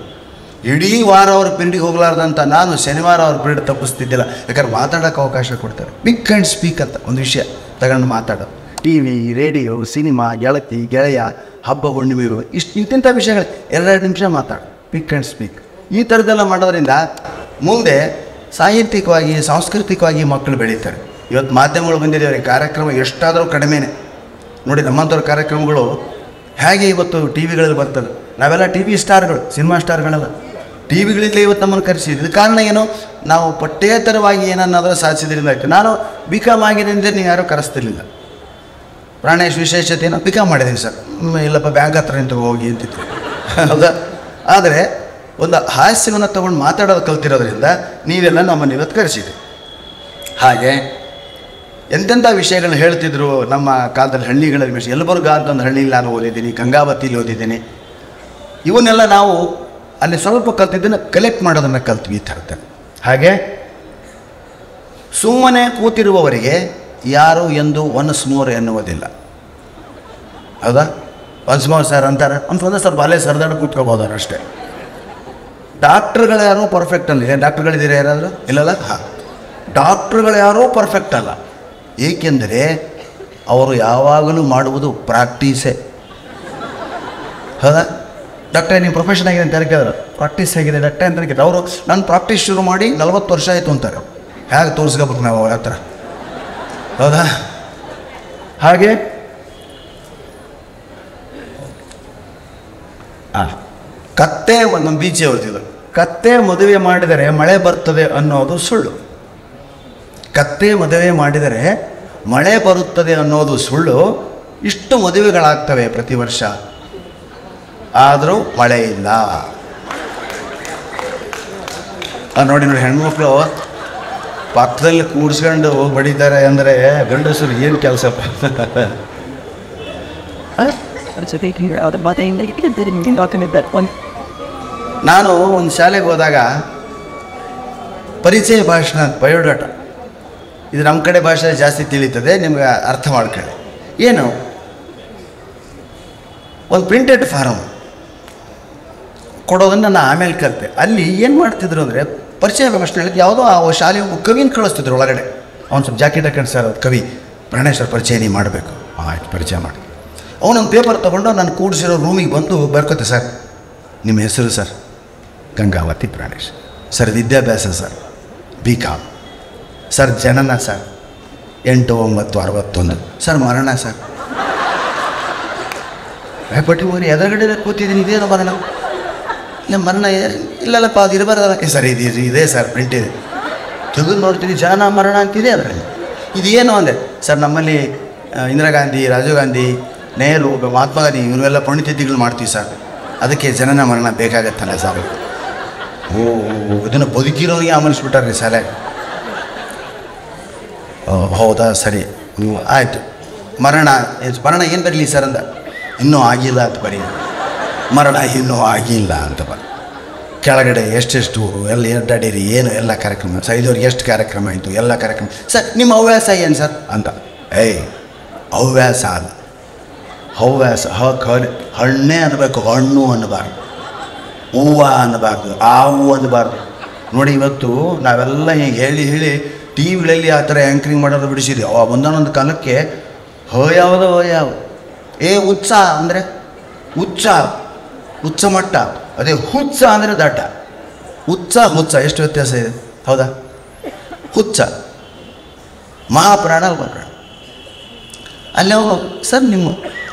[SPEAKER 1] ಇಡೀ ವಾರ ಅವ್ರ ಪಿರಿಯಡ್ಗೆ ಹೋಗಲಾರ್ದಂತ ನಾನು ಶನಿವಾರ ಅವ್ರ ಪಿರಿಯಡ್ ತಪ್ಪಿಸ್ತಿದ್ದಿಲ್ಲ. ಯಾಕಂದ್ರೆ ಮಾತಾಡೋಕ್ಕೆ ಅವಕಾಶ ಕೊಡ್ತಾರೆ. ಬಿಗ್ ಆ್ಯಂಡ್ ಸ್ಪೀಕ್ ಅಂತ ಒಂದು ವಿಷಯ ತಗೊಂಡು ಮಾತಾಡೋದು. ಟಿ ವಿ, ರೇಡಿಯೋ, ಸಿನಿಮಾ, ಗೆಳತಿ, ಗೆಳೆಯ, ಹಬ್ಬ ಹುಣ್ಣಿಮೆಗಳು, ಇಂತಿಂಥ ವಿಷಯಗಳು 2 ನಿಮಿಷ ಮಾತಾಡು. Pick and speak. ಈ ಥರದ್ದೆಲ್ಲ ಮಾಡೋದ್ರಿಂದ ಮುಂದೆ ಸಾಹಿತ್ಯಿಕವಾಗಿ, ಸಾಂಸ್ಕೃತಿಕವಾಗಿ ಮಕ್ಕಳು ಬೆಳೀತಾರೆ. ಇವತ್ತು ಮಾಧ್ಯಮಗಳು ಬಂದಿದ್ದೇವೆ, ಕಾರ್ಯಕ್ರಮ ಎಷ್ಟಾದರೂ ಕಡಿಮೆನೇ. ನೋಡಿ, ನಮ್ಮಂಥವ್ರ ಕಾರ್ಯಕ್ರಮಗಳು ಹೇಗೆ ಇವತ್ತು ಟಿ ವಿಗಳಲ್ಲಿ ಬರ್ತದೆ. ನಾವೆಲ್ಲ ಟಿ ವಿ ಸ್ಟಾರ್ಗಳು, ಸಿನಿಮಾ ಸ್ಟಾರ್ಗಳೆಲ್ಲ ಟಿ ವಿಗಳಿಂದಲೇ ಇವತ್ತು ನಮ್ಮನ್ನು ಕರೆಸಿದ್ರು. ಇದು ಕಾರಣ ಏನು? ನಾವು ಪಠ್ಯೇತರವಾಗಿ ಏನನ್ನಾದರೂ ಸಾಧಿಸಿದ್ರಿಂದ ಆಯಿತು. ನಾನು BCom ಆಗಿದ್ದರಿಂದ ನೀವು ಯಾರೂ ಕರೆಸ್ತಿರ್ಲಿಲ್ಲ. ಪ್ರಾಣೇಶ್ ವಿಶೇಷತೆಯನ್ನು BCom ಮಾಡಿದ್ದೀನಿ ಸರ್. ಇಲ್ಲಪ್ಪ ಬ್ಯಾಂಕ್ ಹತ್ರ ನಿಂತು ಹೋಗಿ ಅಂತಿತ್ತು. ಹೌದಾ? ಆದರೆ ಒಂದು ಹಾಸ್ಯವನ್ನು ತೊಗೊಂಡು ಮಾತಾಡೋದು ಕಲ್ತಿರೋದ್ರಿಂದ ನೀವೆಲ್ಲ ನಮ್ಮನ್ನು ಇವತ್ತು ಕರೆಸಿದ್ರಿ. ಹಾಗೆ ಎಂತೆಂಥ ವಿಷಯಗಳನ್ನ ಹೇಳ್ತಿದ್ರು ನಮ್ಮ ಕಾಲದಲ್ಲಿ. ಹಳ್ಳಿಗಳಲ್ಲಿ ವಿಷಯ, ಯಲಬುರ್ಗ ಅಂತ ಒಂದು ಹಳ್ಳಿಯಲ್ಲಿ ನಾನು ಓದಿದ್ದೀನಿ, ಗಂಗಾವತಿಲಿ ಓದಿದ್ದೀನಿ. ಇವನ್ನೆಲ್ಲ ನಾವು ಅಲ್ಲಿ ಸ್ವಲ್ಪ ಕಲ್ತಿದ್ದನ್ನು ಕಲೆಕ್ಟ್ ಮಾಡೋದನ್ನು ಕಲ್ತ್ವಿ ಈ ಥರದಲ್ಲಿ. ಹಾಗೆ ಸುಮ್ಮನೆ ಕೂತಿರುವವರಿಗೆ ಯಾರು ಎಂದು ಒನ್ಸ್ ಮೋರ್ ಎನ್ನುವುದಿಲ್ಲ. ಹೌದಾ? ಒನ್ಸ್ ಮೋರ್ ಸರ್ ಅಂತಾರೆ, ಒಂದೇ ಸ್ವಲ್ಪ ಅಲ್ಲೇ ಸರದಾಡ ಕೂತ್ಕೋಬೋದಾರ ಅಷ್ಟೇ. ಡಾಕ್ಟ್ರುಗಳು ಯಾರೂ ಪರ್ಫೆಕ್ಟ್ ಅಲ್ಲ. ಡಾಕ್ಟ್ರುಗಳಿದ್ದೀರಾ ಯಾರಾದರೂ? ಇಲ್ಲಲ್ಲ? ಡಾಕ್ಟ್ರುಗಳು ಯಾರೂ ಪರ್ಫೆಕ್ಟ್ ಅಲ್ಲ. ಏಕೆಂದರೆ ಅವರು ಯಾವಾಗಲೂ ಮಾಡುವುದು ಪ್ರಾಕ್ಟೀಸೇ. ಹೌದಾ? ಡಾಕ್ಟ್ರೇ ನಿಮ್ಮ ಪ್ರೊಫೆಷನ್ ಆಗಿದೆ ಅಂತ ಕೇಳಿದ್ರು. ಪ್ರಾಕ್ಟೀಸ್ ಆಗಿದೆ ಡಾಕ್ಟ್ರೇ ಅಂತ ಕೇಳಿದ್ರು. ಅವರು ನಾನು ಪ್ರಾಕ್ಟೀಸ್ ಶುರು ಮಾಡಿ 40 ವರ್ಷ ಆಯಿತು ಅಂತಾರೆ. ಹೇಗೆ ತೋರಿಸ್ಕೋಬೇಕು ನಾವು ಅವ್ರ ಹತ್ರ? ಹೌದಾ? ಹಾಗೆ ಕತ್ತೆ ನಮ್ಮ ಬೀಚಿ ಹೊರ್ತಿದ್ರು. ಕತ್ತೆ ಮದುವೆ ಮಾಡಿದರೆ ಮಳೆ ಬರ್ತದೆ ಅನ್ನೋದು ಸುಳ್ಳು. ಕತ್ತೆ ಮದುವೆ ಮಾಡಿದರೆ ಮಳೆ ಬರುತ್ತದೆ ಅನ್ನೋದು ಸುಳ್ಳು. ಇಷ್ಟು ಮದುವೆಗಳಾಗ್ತವೆ ಪ್ರತಿ ವರ್ಷ, ಆದರೂ ಮಳೆ ಇಲ್ಲ. ನೋಡಿ ಹೆಣ್ಮಕ್ಳು ಪಕ್ಕದಲ್ಲಿ ಕೂಡಿಸ್ಕೊಂಡು ಬಡಿತಾರೆ ಅಂದರೆ ಗಂಡಸರು ಏನು ಕೆಲಸಪ್ಪ. ನಾನು ಒಂದು ಶಾಲೆಗೆ ಹೋದಾಗ ಪರಿಚಯ ಭಾಷಣ, ಬಯೋಡಾಟ, ಇದು ನಮ್ಮ ಕಡೆ ಭಾಷೆ ಜಾಸ್ತಿ ತಿಳಿತದೆ, ನಿಮ್ಗೆ ಅರ್ಥ ಮಾಡ್ಕೊಳ್ಳಿ. ಏನು, ಒಂದು ಪ್ರಿಂಟೆಡ್ ಫಾರಮ್ ಕೊಡೋದನ್ನು ನಾನು ಆಮೇಲೆ ಕಲಿತೆ. ಅಲ್ಲಿ ಏನು ಮಾಡ್ತಿದ್ರು ಅಂದರೆ ಪರಿಚಯ ಭಾಷಣ ಯಾವುದೋ ಆ ಶಾಲೆಯ ಕವಿನ ಕಳಿಸ್ತಿದ್ರು ಒಳಗಡೆ. ಅವ್ನು ಸ್ವಲ್ಪ ಜಾಕೆಟ್ ಹಾಕೊಂಡು, ಸರ್ ಅದು ಕವಿ ಪ್ರಾಣೇಶ್ವರ ಪರಿಚಯ ನೀವು ಮಾಡಬೇಕು. ಆಯ್ತು, ಪರಿಚಯ ಮಾಡಿ. ಅವನೊಂದು ಪೇಪರ್ ತೊಗೊಂಡು ನಾನು ಕೂಡಿಸಿರೋ ರೂಮಿಗೆ ಬಂದು ಬರ್ಕೋತೆ. ಸರ್ ನಿಮ್ಮ ಹೆಸರು? ಸರ್ ಗಂಗಾವತಿ ಪ್ರಾಣೇಶ್. ಸರ್ ವಿದ್ಯಾಭ್ಯಾಸ? Sir BCom. ಸರ್ ಜನನ? ಸರ್ 8/9/61. ಸರ್ ಮರಣ? ಸರ್ ಪಟ್ಟಿ ಹೋಗಿ ಎದುರುಗಡೆ ಕೂತಿದ್ದೀನಿ, ಇದೇನು ಮರಣ? ಇಲ್ಲ ಮರಣ ಇಲ್ಲಲ್ಲಪ್ಪ, ಅದು ಇರಬಾರ್ದಲ್ಲ. ಸರ್ ಇದೆ ಸರ್, ಪ್ರಿಂಟ್ ಇದೆ. ತೆಗೆದು ನೋಡ್ತೀನಿ, ಜನನ ಮರಣ ಅಂತಿದೆ ಅದರಲ್ಲಿ. ಇದೇನು ಅಂದೆ. ಸರ್ ನಮ್ಮಲ್ಲಿ ಇಂದಿರಾ ಗಾಂಧಿ, ರಾಜೀವ್ ಗಾಂಧಿ, ನೆಹರು, ಮಹಾತ್ಮ ಗಾಂಧಿ ಇವನ್ನೆಲ್ಲ ಪುಣ್ಯತಿಥಿಗಳು ಮಾಡ್ತೀವಿ ಸರ್, ಅದಕ್ಕೆ ಜನನ ಮರಣ ಬೇಕಾಗತ್ತಲ್ಲ ಸರ್. ಓ, ಇದನ್ನು ಬದುಕಿರೋರಿಗೆ ಆಮಲಿಸ್ಬಿಟ್ಟಾರ್ರಿ ಶಾಲೆ. ಹೌದಾ, ಸರಿ ಆಯಿತು. ಮರಣ ಏನು ಬರಲಿ ಸರ್ ಅಂದ. ಇನ್ನೂ ಆಗಿಲ್ಲ ಅಂತ ಬರೀ, ಮರಣ ಇನ್ನೂ ಆಗಿಲ್ಲ ಅಂತ ಬರ. ಕೆಳಗಡೆ ಎಷ್ಟೆಷ್ಟು ಎಲ್ಲ ಅಡ್ಡಾಡಿರಿ, ಏನು ಎಲ್ಲ ಕಾರ್ಯಕ್ರಮ ಸರ್, ಇದುವರೆಗೆ ಎಷ್ಟು ಕಾರ್ಯಕ್ರಮ ಆಯಿತು, ಎಲ್ಲ ಕಾರ್ಯಕ್ರಮ. ಸರ್ ನಿಮ್ಮ ಹವ್ಯಾಸ ಏನು ಸರ್ ಅಂತ. ಹವ್ಯಾಸ ಅಲ್ಲ, ಹವ್ಯಾಸ ಹಣ್ಣೇ ಅನ್ನಬೇಕು, ಹಣ್ಣು ಅನ್ನಬಾರ್ದು, ಹೂವು ಅನ್ನಬಾರ್ದು, ಆ ಹೂವು ಅನ್ನಬಾರ್ದು. ನೋಡಿ ಇವತ್ತು ನಾವೆಲ್ಲ ಹೀಗೆ ಹೇಳಿ ಹೇಳಿ ಟಿ ವಿಗಳಲ್ಲಿ ಆ ಥರ ಆ್ಯಂಕರಿಂಗ್ ಮಾಡೋದು ಬಿಡಿಸಿದ್ವಿ. ಒಂದೊಂದೊಂದು ಕಾಲಕ್ಕೆ ಯಾವುದು ಹುಚ್ಚ ಅಂದರೆ ಹುಚ್ಚ ಮಟ್ಟ, ಅದೇ ಹುಚ್ಚ ಅಂದರೆ ದಡ್ಡ. ಹುಚ್ಚ ಎಷ್ಟು ವ್ಯತ್ಯಾಸ ಇದೆ, ಹೌದಾ? ಹುಚ್ಚ ಮಹಾಪ್ರಾಣ, ಅಲ್ಪಪ್ರಾಣ. ಅಲ್ಲಿ ಸರ್ ನಿಮ್ಮ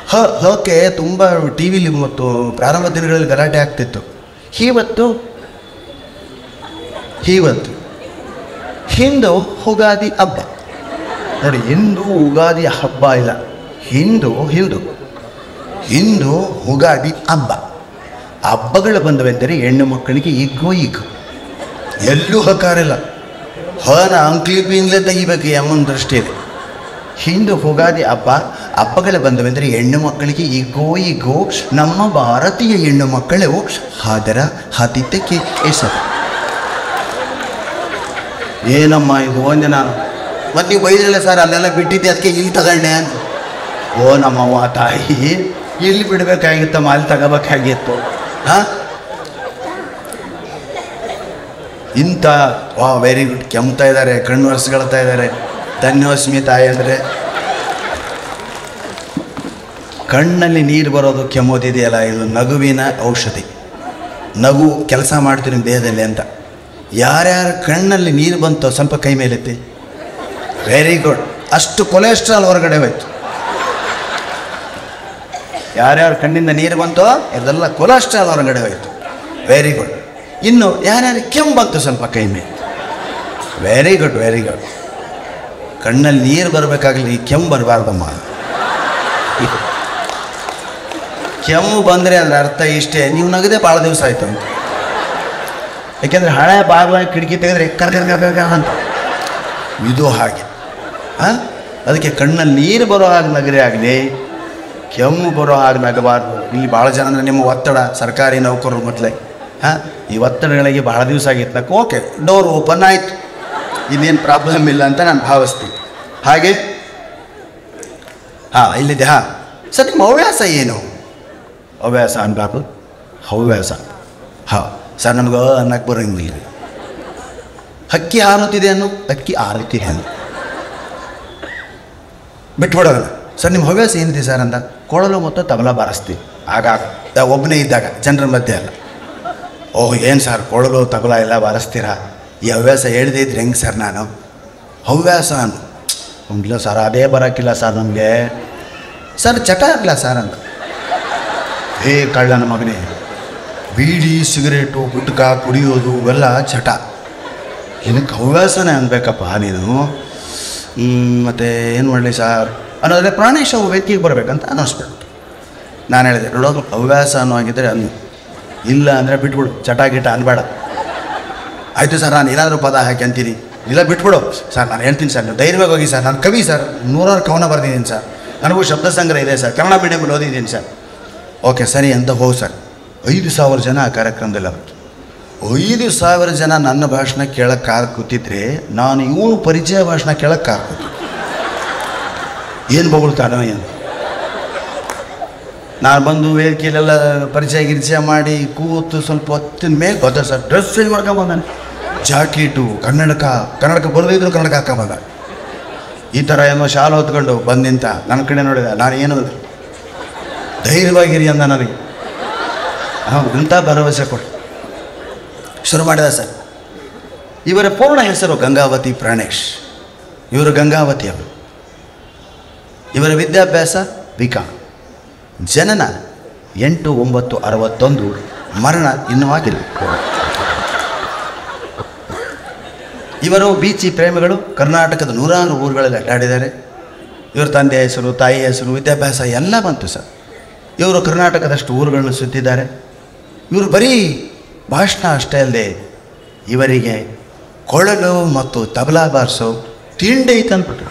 [SPEAKER 1] ಹೋಕೆ ತುಂಬ ಟಿ ವಿಲಿ ಮತ್ತು ಪ್ರಾರಂಭ ದಿನಗಳಲ್ಲಿ ಗಲಾಟೆ ಆಗ್ತಿತ್ತು. ಇವತ್ತು ಹಿಂದೂ ಯುಗಾದಿ ಹಬ್ಬ ನೋಡಿ. ಹಿಂದೂ ಯುಗಾದಿ ಹಬ್ಬ ಇಲ್ಲ, ಹಿಂದೂ ಯುಗಾದಿ ಹಬ್ಬ. ಹಬ್ಬಗಳು ಬಂದವೆಂದರೆ ಹೆಣ್ಣು ಮಕ್ಕಳಿಗೆ ಈಗೋ ಎಲ್ಲೂ ಹಕಾರಿಲ್ಲ. ಹೊನ ಅಂಕ್ಲಿಪಿಂದಲೇ ತೆಗಿಬೇಕು ಅಮ್ಮನ ದೃಷ್ಟಿ ಇದೆ. ಹಿಂದೂ ಯುಗಾದಿ ಹಬ್ಬಗಳು ಬಂದವೆಂದರೆ ಹೆಣ್ಣು ಮಕ್ಕಳಿಗೆ ಈಗೋ ನಮ್ಮ ಭಾರತೀಯ ಹೆಣ್ಣು ಮಕ್ಕಳು ಅದರ ಆತಿಥ್ಯಕ್ಕೆ ಹೆಸರು. ಏನಮ್ಮ ಇದು ಒಂದೇ ನಾನು ಮತ್ತು ನೀವು ಬೈದ್ರಲ್ಲ ಸರ್, ಅಲ್ಲೆಲ್ಲ ಬಿಟ್ಟಿದ್ದೆ, ಅದಕ್ಕೆ ಇಲ್ಲಿ ತಗೊಂಡೆ ಅಂತ. ಓ ನಮ್ಮವ್ವ ತಾಯಿ, ಇಲ್ಲಿ ಬಿಡಬೇಕಾಗಿತ್ತಮ್ಮ, ಅಲ್ಲಿ ತಗೋಬೇಕಾಗಿತ್ತು. ಹಾಂ, ಇಂಥ ವೆರಿ ಗುಡ್, ಕೆಮ್ತಾ ಇದ್ದಾರೆ, ಕಣ್ಣು ಒರೆಸ್ಕೊಳ್ತಾ ಇದ್ದಾರೆ. ಧನ್ಯೋಸ್ಮಿ ತಾಯಿ. ಅಂದರೆ ಕಣ್ಣಲ್ಲಿ ನೀರು ಬರೋದು, ಕೆಮ್ಮೋದಿದೆಯಲ್ಲ, ಇದು ನಗುವಿನ ಔಷಧಿ. ನಗು ಕೆಲಸ ಮಾಡ್ತೀನಿ ದೇಹದಲ್ಲಿ ಅಂತ. ಯಾರ್ಯಾರ ಕಣ್ಣಲ್ಲಿ ನೀರು ಬಂತೋ ಸ್ವಲ್ಪ ಕೈ ಮೇಲೆತ್ತಿ. Very good. ಅಷ್ಟು ಕೊಲೆಸ್ಟ್ರಾಲ್ ಹೊರಗಡೆ ಹೋಯ್ತು. ಯಾರ್ಯಾರ ಕಣ್ಣಿಂದ ನೀರು ಬಂತೋ ಇದೆಲ್ಲ ಕೊಲೆಸ್ಟ್ರಾಲ್ ಹೊರಗಡೆ ಹೋಯ್ತು. Very good. ಇನ್ನು ಯಾರ್ಯಾರು ಕೆಮ್ಮು ಬಂತು ಸ್ವಲ್ಪ ಕೈ ಮೇಲೆ. Very good. ಕಣ್ಣಲ್ಲಿ ನೀರು ಬರಬೇಕಾಗಲಿ, ಕೆಮ್ಮು ಬರಬಾರ್ದಮ್ಮ. ಕೆಮ್ಮು ಬಂದರೆ ಅದರ ಅರ್ಥ ಇಷ್ಟೇ, ನೀವು ನಗದೆ ಭಾಳ ದಿವಸ ಆಯಿತು ಅಂತ. ಯಾಕೆಂದರೆ ಹಳೆ ಬಾಗಿಲ ಕಿಟಕಿ ತೆಗೆದ್ರೆ ಕರ್ಕ ಅಂತ ಇದು ಹಾಗೆ. ಅದಕ್ಕೆ ಕಣ್ಣಲ್ಲಿ ನೀರು ಬರೋ ಹಾಗೆ ನಗರೇ ಆಗಲಿ, ಕೆಮ್ಮು ಬರೋ ಹಾಗೆ ನಗಬಾರ್ದು. ಇಲ್ಲಿ ಭಾಳ ಜನ ಅಂದರೆ ನಿಮ್ಮ ಒತ್ತಡ, ಸರ್ಕಾರಿ ನೌಕರರು ಮೊದಲೇ ಈ ಒತ್ತಡಗಳಿಗೆ ಭಾಳ ದಿವಸ ಆಗಿತ್ತು. ಓಕೆ, ಡೋರ್ ಓಪನ್ ಆಯಿತು, ಇನ್ನೇನು ಪ್ರಾಬ್ಲಮ್ ಇಲ್ಲ ಅಂತ ನಾನು ಭಾವಿಸ್ತೀನಿ. ಹಾಗೆ ಇಲ್ಲಿದೆ. ಸರ್ ನಿಮ್ಮ ಹವ್ಯಾಸ ಏನು? ಹವ್ಯಾಸ ಅನ್ಬಾರ್ದು, ಹವ್ಯಾಸ. ಸರ್ ನಮ್ಗೆ ಅನ್ನಕ್ಕೆ ಬರೋಂಗಿಲ್ಲ. ಹಕ್ಕಿ ಹಾರುತ್ತಿದೆ ಅನ್ನು, ಹಕ್ಕಿ ಹಾರುತ್ತಿದೆ ಅನ್ನು ಬಿಟ್ಬಿಡೋಲ್ಲ. ಸರ್ ನಿಮ್ಮ ಹವ್ಯಾಸ ಏನಿದೆ ಸರ್ ಅಂತ. ಕೊಳಲು ಮತ್ತು ತಬಲ ಬಾರಿಸ್ತೀವಿ ಆಗಾಗ, ಒಬ್ಬನೇ ಇದ್ದಾಗ, ಜನರ ಮಧ್ಯೆ ಅಲ್ಲ. ಓಹ್ ಏನು ಸರ್ ಕೊಳಲು ತಬಲ ಎಲ್ಲ ಬಾರಿಸ್ತೀರಾ, ಈ ಹವ್ಯಾಸ ಹೇಳಿದೆ ಇದ್ರೆ ಹೆಂಗೆ ಸರ್? ನಾನು ಹವ್ಯಾಸ ಇಲ್ಲ ಸರ್, ಅದೇ ಬರೋಕ್ಕಿಲ್ಲ ಸರ್ ನಮಗೆ. ಸರ್ ಚಟ ಆಗಲ್ಲ ಸರ್ ಅಂತ. ಕಳ್ಳನ ಮಗನೇ, ಬೀಡಿ ಸಿಗರೇಟು ಗುಟ್ಕಾ ಕುಡಿಯೋದು ಇವೆಲ್ಲ ಚಟ. ಏನಕ್ಕೆ ಹವ್ಯಾಸನೇ ಅನ್ಬೇಕಪ್ಪ ನೀನು? ಮತ್ತು ಏನು ಮಾಡಲಿ ಸರ್ ಅನ್ನೋದ್ರೆ ಪ್ರಾಣೇಶ್ ಅವು ವೇದಿಕೆಗೆ ಬರಬೇಕಂತ ಅನ್ನಿಸ್ಬಿಟ್ಟು ನಾನು ಹೇಳಿದೆ ನೋಡೋದು ಹವ್ಯಾಸ ಅನ್ನೋ ಆಗಿದ್ದರೆ ಅನ್ನು ಇಲ್ಲ ಅಂದರೆ ಬಿಟ್ಬಿಡು ಚಟ ಗಿಟ ಅನ್ಬೇಡ. ಆಯಿತು ಸರ್ ನಾನು ಏನಾದರೂ ಪದ ಹಾಕಿ ಅಂತೀನಿ, ಇಲ್ಲ ಬಿಟ್ಬಿಡು ಸರ್ ನಾನು ಹೇಳ್ತೀನಿ ಸರ್, ನೀವು ಧೈರ್ಯವಾಗಿ ಹೋಗಿ ಸರ್, ನಾನು ಕವಿ ಸರ್, 100 ಕವನ ಬರೆದಿದ್ದೀನಿ ಸರ್, ನನಗೂ ಶಬ್ದ ಸಂಗ್ರಹ ಇದೆ ಸರ್, ಕನ್ನಡ ಮೀಡಿಯಮಲ್ಲಿ ಓದಿದ್ದೀನಿ ಸರ್. ಓಕೆ ಸರಿ ಅಂತ ಹೋಗಿ ಸರ್. 5,000 ಜನ ಆ ಕಾರ್ಯಕ್ರಮದಲ್ಲಿ ಅವರು 5,000 ಜನ ನನ್ನ ಭಾಷಣ ಕೇಳಕ್ಕೆ ಕೂತಿದ್ರೆ ನಾನು ಇವನು ಪರಿಚಯ ಭಾಷಣ ಕೇಳಕ್ಕೆ ಕೂತಿದ್ದೆ. ಏನು ಬೊಗಳ್ತಾನೋ ಏನು. ನಾನು ಬಂದು ವೇದಿಕೆಯಲ್ಲೆಲ್ಲ ಪರಿಚಯ ಮಾಡಿ ಕೂತು ಸ್ವಲ್ಪ ಹೊತ್ತಿನ ಮೇಲೆ ಗೊತ್ತಾ ಸರ್ ಡ್ರೆಸ್ ಚೇಂಜ್ ಮಾಡ್ಕೊಂಬಂದ, ಜಾಕೀಟು ಕನ್ನಡಕ ಬರೋದಿದ್ರು ಕನ್ನಡಕ ಹಾಕೊಂಬಂದ, ಈ ಥರ ಏನೋ ಶಾಲು ಹೊತ್ಕೊಂಡು ಬಂದಿಂತ ನನ್ನ ಕಡೆ ನೋಡಿದೆ. ನಾನು ಏನು ಧೈರ್ಯವಾಗಿರಿ ಅಂದ ನನಗೆ. ಇಂಥ ಭರವಸೆ ಕೊಟ್ಟು ಶುರು ಮಾಡಿದ ಸರ್. ಇವರ ಪೂರ್ಣ ಹೆಸರು ಗಂಗಾವತಿ ಪ್ರಾಣೇಶ್. ಇವರು ಗಂಗಾವತಿ ಅವರು. ಇವರ ವಿದ್ಯಾಭ್ಯಾಸ BCom. ಜನನ 8/9/61, ಮರಣ ಇನ್ನೂ ಆಗಿಲ್ಲ. ಇವರು ಬೀಚಿ ಪ್ರೇಮಿಗಳು. ಕರ್ನಾಟಕದ 100 ಊರುಗಳಲ್ಲಿ ಅಡ್ಡಾಡಿದ್ದಾರೆ. ಇವರ ತಂದೆ ಹೆಸರು, ತಾಯಿ ಹೆಸರು, ವಿದ್ಯಾಭ್ಯಾಸ ಎಲ್ಲ ಬಂತು ಸರ್. ಇವರು ಕರ್ನಾಟಕದಷ್ಟು ಊರುಗಳನ್ನು ಸುತ್ತಿದ್ದಾರೆ. ಇವರು ಬರೀ ಭಾಷಣ ಅಷ್ಟೇ ಅಲ್ಲದೆ ಇವರಿಗೆ ಕೊಳಲು ಮತ್ತು ತಬಲಾ ಬಾರಿಸೋ ತಿಂಡಿ ತಂದ್ಬಿಟ್ರು.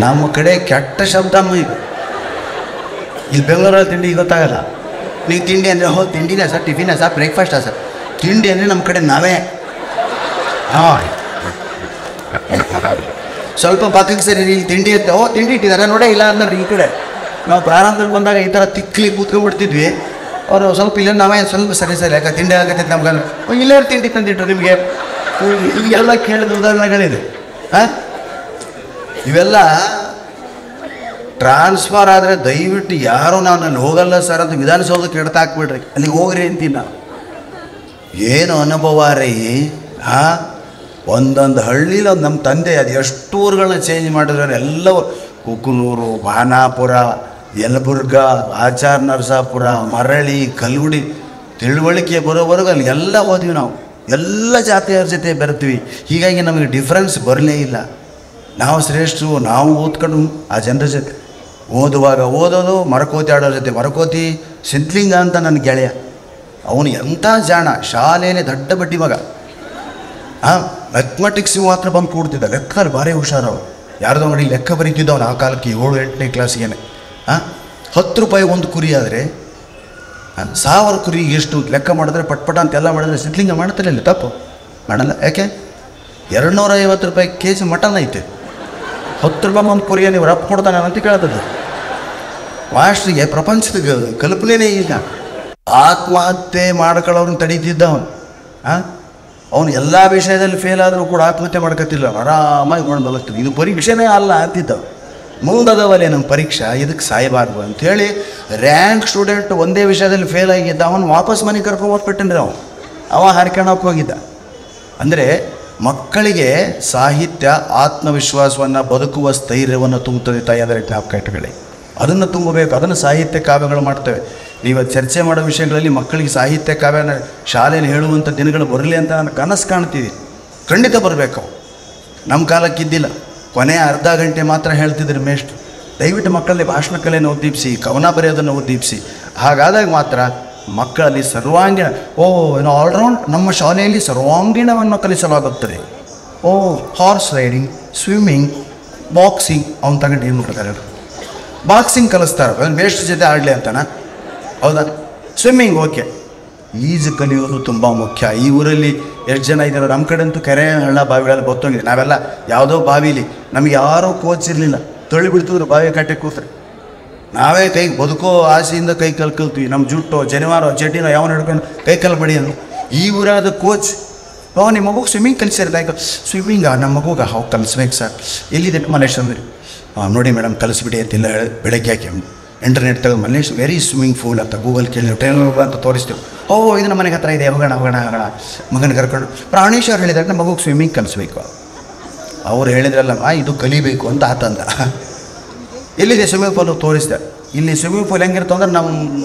[SPEAKER 1] ನಮ್ಮ ಕಡೆ ಕೆಟ್ಟ ಶಬ್ದ ಇಲ್ಲಿ ಬೆಂಗಳೂರಲ್ಲಿ ತಿಂಡಿ ಗೊತ್ತಾಗಲ್ಲ. ನೀವು ತಿಂಡಿ ಅಂದರೆ ಹೋ ತಿಂಡಿನ ಸರ್, ಟಿಫಿನ ಸರ್, ಬ್ರೇಕ್ಫಾಸ್ಟಾ ಸರ್. ತಿಂಡಿ ಅಂದರೆ ನಮ್ಮ ಕಡೆ ನಾವೇ ಸ್ವಲ್ಪ ಪಕ್ಕಕ್ಕೆ ಸರಿ ಇಲ್ಲಿ ತಿಂಡಿ ಇರುತ್ತೆ, ಓ ತಿಂಡಿ ಇಟ್ಟಿದ್ದಾರೆ ನೋಡೇ ಇಲ್ಲ ಅಂದ್ರೆ ಈ ಕಡೆ ನಾವು ಪ್ರಾರಂಭದಲ್ಲಿ ಬಂದಾಗ ಈ ಥರ ತಿಕ್ಲಿ ಕೂತ್ಕೊಂಡ್ಬಿಡ್ತಿದ್ವಿ. ಅವರು ಸ್ವಲ್ಪ ಇಲ್ಲ ನಾವೇ ಸ್ವಲ್ಪ ಸರಿ ಯಾಕೆ ತಿಂಡಿ ಆಗತ್ತೆ ನಮ್ಗೆ ಇಲ್ಲೇ ತಿಂಡಿ ತಂದಿಟ್ರು ನಿಮಗೆ. ಈಗೆಲ್ಲ ಕೇಳಿದ ಉದಾಹರಣೆಗಳಿದೆ. ಇವೆಲ್ಲ ಟ್ರಾನ್ಸ್ಫರ್ ಆದರೆ ದಯವಿಟ್ಟು ಯಾರೂ ನಾವು ನಾನು ಹೋಗಲ್ಲ ಸರ್ ಅಂತ ವಿಧಾನಸೌಧಕ್ಕೆ ಕೆಡ್ತಾ ಹಾಕ್ಬಿಡ್ರಿ, ಅಲ್ಲಿಗೆ ಹೋಗ್ರಿ ಅಂತೀನಿ ನಾವು. ಏನು ಅನುಭವ ರೀ. ಒಂದೊಂದು ಹಳ್ಳೀಲಿ ನಮ್ಮ ತಂದೆ ಅದು ಎಷ್ಟು ಊರುಗಳನ್ನ ಚೇಂಜ್ ಮಾಡಿದ್ರೆ ಎಲ್ಲವೂ ಕುಕನೂರು, ಬಾನಾಪುರ, ಯಲಬುರ್ಗ, ಆಚಾರ್ ನರಸಾಪುರ, ಮರಳಿ, ಕಲ್ಗುಡಿ, ತಿಳುವಳಿಕೆ ಬರೋವರೆಗೂ ಅಲ್ಲಿ ಎಲ್ಲ ಓದ್ವಿ ನಾವು. ಎಲ್ಲ ಜಾತಿಯವ್ರ ಜೊತೆ ಬೆರ್ತೀವಿ. ಹೀಗಾಗಿ ನಮಗೆ ಡಿಫ್ರೆನ್ಸ್ ಬರಲೇ ಇಲ್ಲ. ನಾವು ಶ್ರೇಷ್ಠರು, ನಾವು ಓದ್ಕೊಂಡು ಆ ಜನರ ಜೊತೆ ಓದುವಾಗ ಓದೋದು, ಮರಕೋತಿ ಆಡೋರ ಜೊತೆ ಮರಕೋತಿ. ಸಿದ್ಲಿಂಗ ಅಂತ ನನ್ನ ಗೆಳೆಯ, ಅವನು ಎಂಥ ಜಾಣ, ಶಾಲೆಯೇ ದೊಡ್ಡ ಬಡ್ಡಿ ಮಗ. ಮ್ಯಾಥಮೆಟಿಕ್ಸಿಗೆ ಮಾತ್ರ ಬಂದು ಕೂಡ್ತಿದ್ದ, ಲೆಕ್ಕಲ್ಲಿ ಭಾರಿ ಹುಷಾರವು. ಯಾರ್ದೋ ಅಂಗಡಿ ಲೆಕ್ಕ ಬರೀತಿದ್ದವನು ಆ ಕಾಲಕ್ಕೆ 7-8ನೇ ಕ್ಲಾಸಿಗೆ. 10 ರೂಪಾಯಿ ಒಂದು ಕುರಿ ಆದರೆ 1000 ಕುರಿ ಎಷ್ಟು ಲೆಕ್ಕ ಮಾಡಿದ್ರೆ ಪಟ್ಪಟ ಅಂತೆಲ್ಲ ಮಾಡಿದ್ರೆ ಸಿದ್ಲಿಂಗ ಮಾಡ್ತಿರಲಿಲ್ಲ, ತಪ್ಪು ಮಾಡಲ್ಲ. ಯಾಕೆ 250 ರೂಪಾಯಿ KG ಮಟನ್ ಐತೆ, 10 ರೂಪಾಯಿ ಒಂದು ಕುರಿಯ ನೀವು ರಪ್ಪ ಕೊಡ್ತಾನೆ ಅಂತ ಕೇಳ್ತದೆ. ಮಾಸ್ಟ್ರಿಗೆ ಪ್ರಪಂಚದ ಕಲ್ಪನೆಯೇ ಇಲ್ಲ. ಆತ್ಮಹತ್ಯೆ ಮಾಡ್ಕೊಳ್ಳೋರನ್ನ ತಡೀತಿದ್ದ ಅವನು. ಅವನು ಎಲ್ಲ ವಿಷಯದಲ್ಲಿ ಫೇಲ್ ಆದರೂ ಕೂಡ ಆತ್ಮಹತ್ಯೆ ಮಾಡ್ಕೊತಿಲ್ಲ, ಆರಾಮಾಗಿ ಕೊಂಡು ಬಲಗ್ತದೆ. ಇದು ಪರೀಕ್ಷೆನೇ ಅಲ್ಲ ಅಂತಿದ್ದವು. ಮುಂದದವಲ್ಲೇ ನಮ್ಮ ಪರೀಕ್ಷೆ, ಇದಕ್ಕೆ ಸಾಯಬಾರ್ದು ಅಂಥೇಳಿ ರ್ಯಾಂಕ್ ಸ್ಟೂಡೆಂಟ್ ಒಂದೇ ವಿಷಯದಲ್ಲಿ ಫೇಲ್ ಆಗಿದ್ದ, ಅವನು ವಾಪಸ್ ಮನೆಗೆ ಕರ್ಕೊಂಡು ಹೋಗ್ಬಿಟ್ಟಿದ್ರೆ ಅವ ಹಾರ್ಕೊಳ್ಳೋಕೆ ಹೋಗಿದ್ದ. ಅಂದರೆ ಮಕ್ಕಳಿಗೆ ಸಾಹಿತ್ಯ ಆತ್ಮವಿಶ್ವಾಸವನ್ನು, ಬದುಕುವ ಸ್ಥೈರ್ಯವನ್ನು ತುಂಬುತ್ತದೆ ತಾಯಿ. ಅದರ ಜ್ಞಾಪಕ ಇಟ್ಟುಕೊಳ್ಳಿ, ಅದನ್ನು ತುಂಬಬೇಕು. ಅದನ್ನು ಸಾಹಿತ್ಯ ಕಾವ್ಯಗಳು ಮಾಡ್ತೇವೆ. ನೀವು ಚರ್ಚೆ ಮಾಡೋ ವಿಷಯಗಳಲ್ಲಿ ಮಕ್ಕಳಿಗೆ ಸಾಹಿತ್ಯ ಕಾವ್ಯನ ಶಾಲೆಯಲ್ಲಿ ಹೇಳುವಂಥ ದಿನಗಳು ಬರಲಿ ಅಂತ ನಾನು ಕನಸು ಕಾಣ್ತೀವಿ. ಖಂಡಿತ ಬರಬೇಕು. ನಮ್ಮ ಕಾಲಕ್ಕಿದ್ದಿಲ್ಲ, ಕೊನೆಯ ಅರ್ಧ ಗಂಟೆ ಮಾತ್ರ ಹೇಳ್ತಿದ್ರು ಮೇಷ್ಟ್ರು. ದಯವಿಟ್ಟು ಮಕ್ಕಳಲ್ಲಿ ಭಾಷಣ ಕಲೆಯನ್ನು ಉದ್ದೀಪಿಸಿ, ಕವನ ಬರೆಯೋದನ್ನು ಉದ್ದೀಪಿಸಿ. ಹಾಗಾದಾಗ ಮಾತ್ರ ಮಕ್ಕಳಲ್ಲಿ ಸರ್ವಾಂಗೀಣ, ಏನೋ ಆಲ್ರೌಂಡ್ ನಮ್ಮ ಶಾಲೆಯಲ್ಲಿ ಸರ್ವಾಂಗೀಣವನ್ನು ಕಲಿಸಲಾಗುತ್ತದೆ. Horse riding, swimming, boxing. ಅವ್ನು ತಗೊಂಡು ಏನು ಮಾಡ್ತಾರೆ, ಬಾಕ್ಸಿಂಗ್ ಕಲಿಸ್ತಾರೆ ಮೇಷ್ಟ್ರ ಜೊತೆ ಆಡಲಿ ಅಂತಾನ. ಹೌದಾ? Swimming okay. ಈಜು ಕಲಿಯೋದು ತುಂಬ ಮುಖ್ಯ. ಈ ಊರಲ್ಲಿ ಎಷ್ಟು ಜನ ಇದ್ದಾರೆ, ನಮ್ಮ ಕಡೆ ಅಂತೂ ಕೆರೆ ಹಳ್ಳ ಬಾವಿಗಳಲ್ಲಿ ಗೊತ್ತೋಗಿದೆ. ನಾವೆಲ್ಲ ಯಾವುದೋ ಬಾವಿಲಿ ನಮಗೆ ಯಾರೋ ಕೋಚ್ ಇರಲಿಲ್ಲ, ತೊಳಿ ಬಿಡ್ತಿದ್ರು ಬಾವಿ ಕಟ್ಟೆ ಕೂತ್ರೆ. ನಾವೇ ಬದುಕೋ ಆಸೆಯಿಂದ ಕಲ್ತೀವಿ. ನಮ್ಮ ಜುಟ್ಟೋ ಜನಿವಾರೋ ಚಡ್ಡಿನೋ ಯಾವನು ಹಿಡ್ಕೊಂಡು ಕೈಕಾಲು ಬಡಿಯೋದು. ಈ ಊರಾದ ಕೋಚ್ ನಿಮ್ಮ ಮಗುಗೆ ಸ್ವಿಮ್ಮಿಂಗ್ ಕಲಿಸಿರ್ತಾಯಿಕ. ಸ್ವಿಮ್ಮಿಂಗಾ ನಮ್ಮ ಮಗುಗೆ ಹೋಗಿ ಕಲಿಸ್ಬೇಕು ಸರ್. ಎಲ್ಲಿದೆ ಮಲೇಶ್ ಅಂದರೆ ನೋಡಿ ಮೇಡಮ್ ಕಲಿಸ್ಬಿಡಿ ಅಂತೆಲ್ಲ ಹೇಳಿ ಬೆಳಗ್ಗೆ ಹಾಕಿ ಇಂಟರ್ನೆಟ್ ತೆಗೆದು ಮಲೇಶ್ ವೆರಿ ಸ್ವಿಮ್ಮಿಂಗ್ ಫೂಲ್ ಅಂತ ಗೂಗಲ್ ಕೇಳಿ ಟ್ರೈನ್ ಅಂತ ತೋರಿಸ್ತೀವಿ. ಇದು ನಮ್ಮ ಮನೆಗೆ ಹತ್ರ ಇದೆ, ಹೋಗೋಣ ಮಗನ ಕರ್ಕೊಂಡು. ಪ್ರಾಣೇಶ್ ಅವ್ರು ಹೇಳಿದಾಗ ನಮ್ಮ ಮಗುಗೆ ಸ್ವಿಮ್ಮಿಂಗ್ ಕಲಿಸ್ಬೇಕು. ಅವ್ರು ಹೇಳಿದ್ರಲ್ಲ ಇದು ಕಲಿಬೇಕು ಅಂತ ಆತಂದ. ಎಲ್ಲಿದೆ ಸ್ವಿಮ್ಮಿಂಗ್ ಪೂಲು ತೋರಿಸ್ದೆ. ಇಲ್ಲಿ ಸ್ವಿಮ್ಮಿಂಗ್ ಪೂಲ್ ಹೆಂಗಿರ್ತವೆ ಅಂದ್ರೆ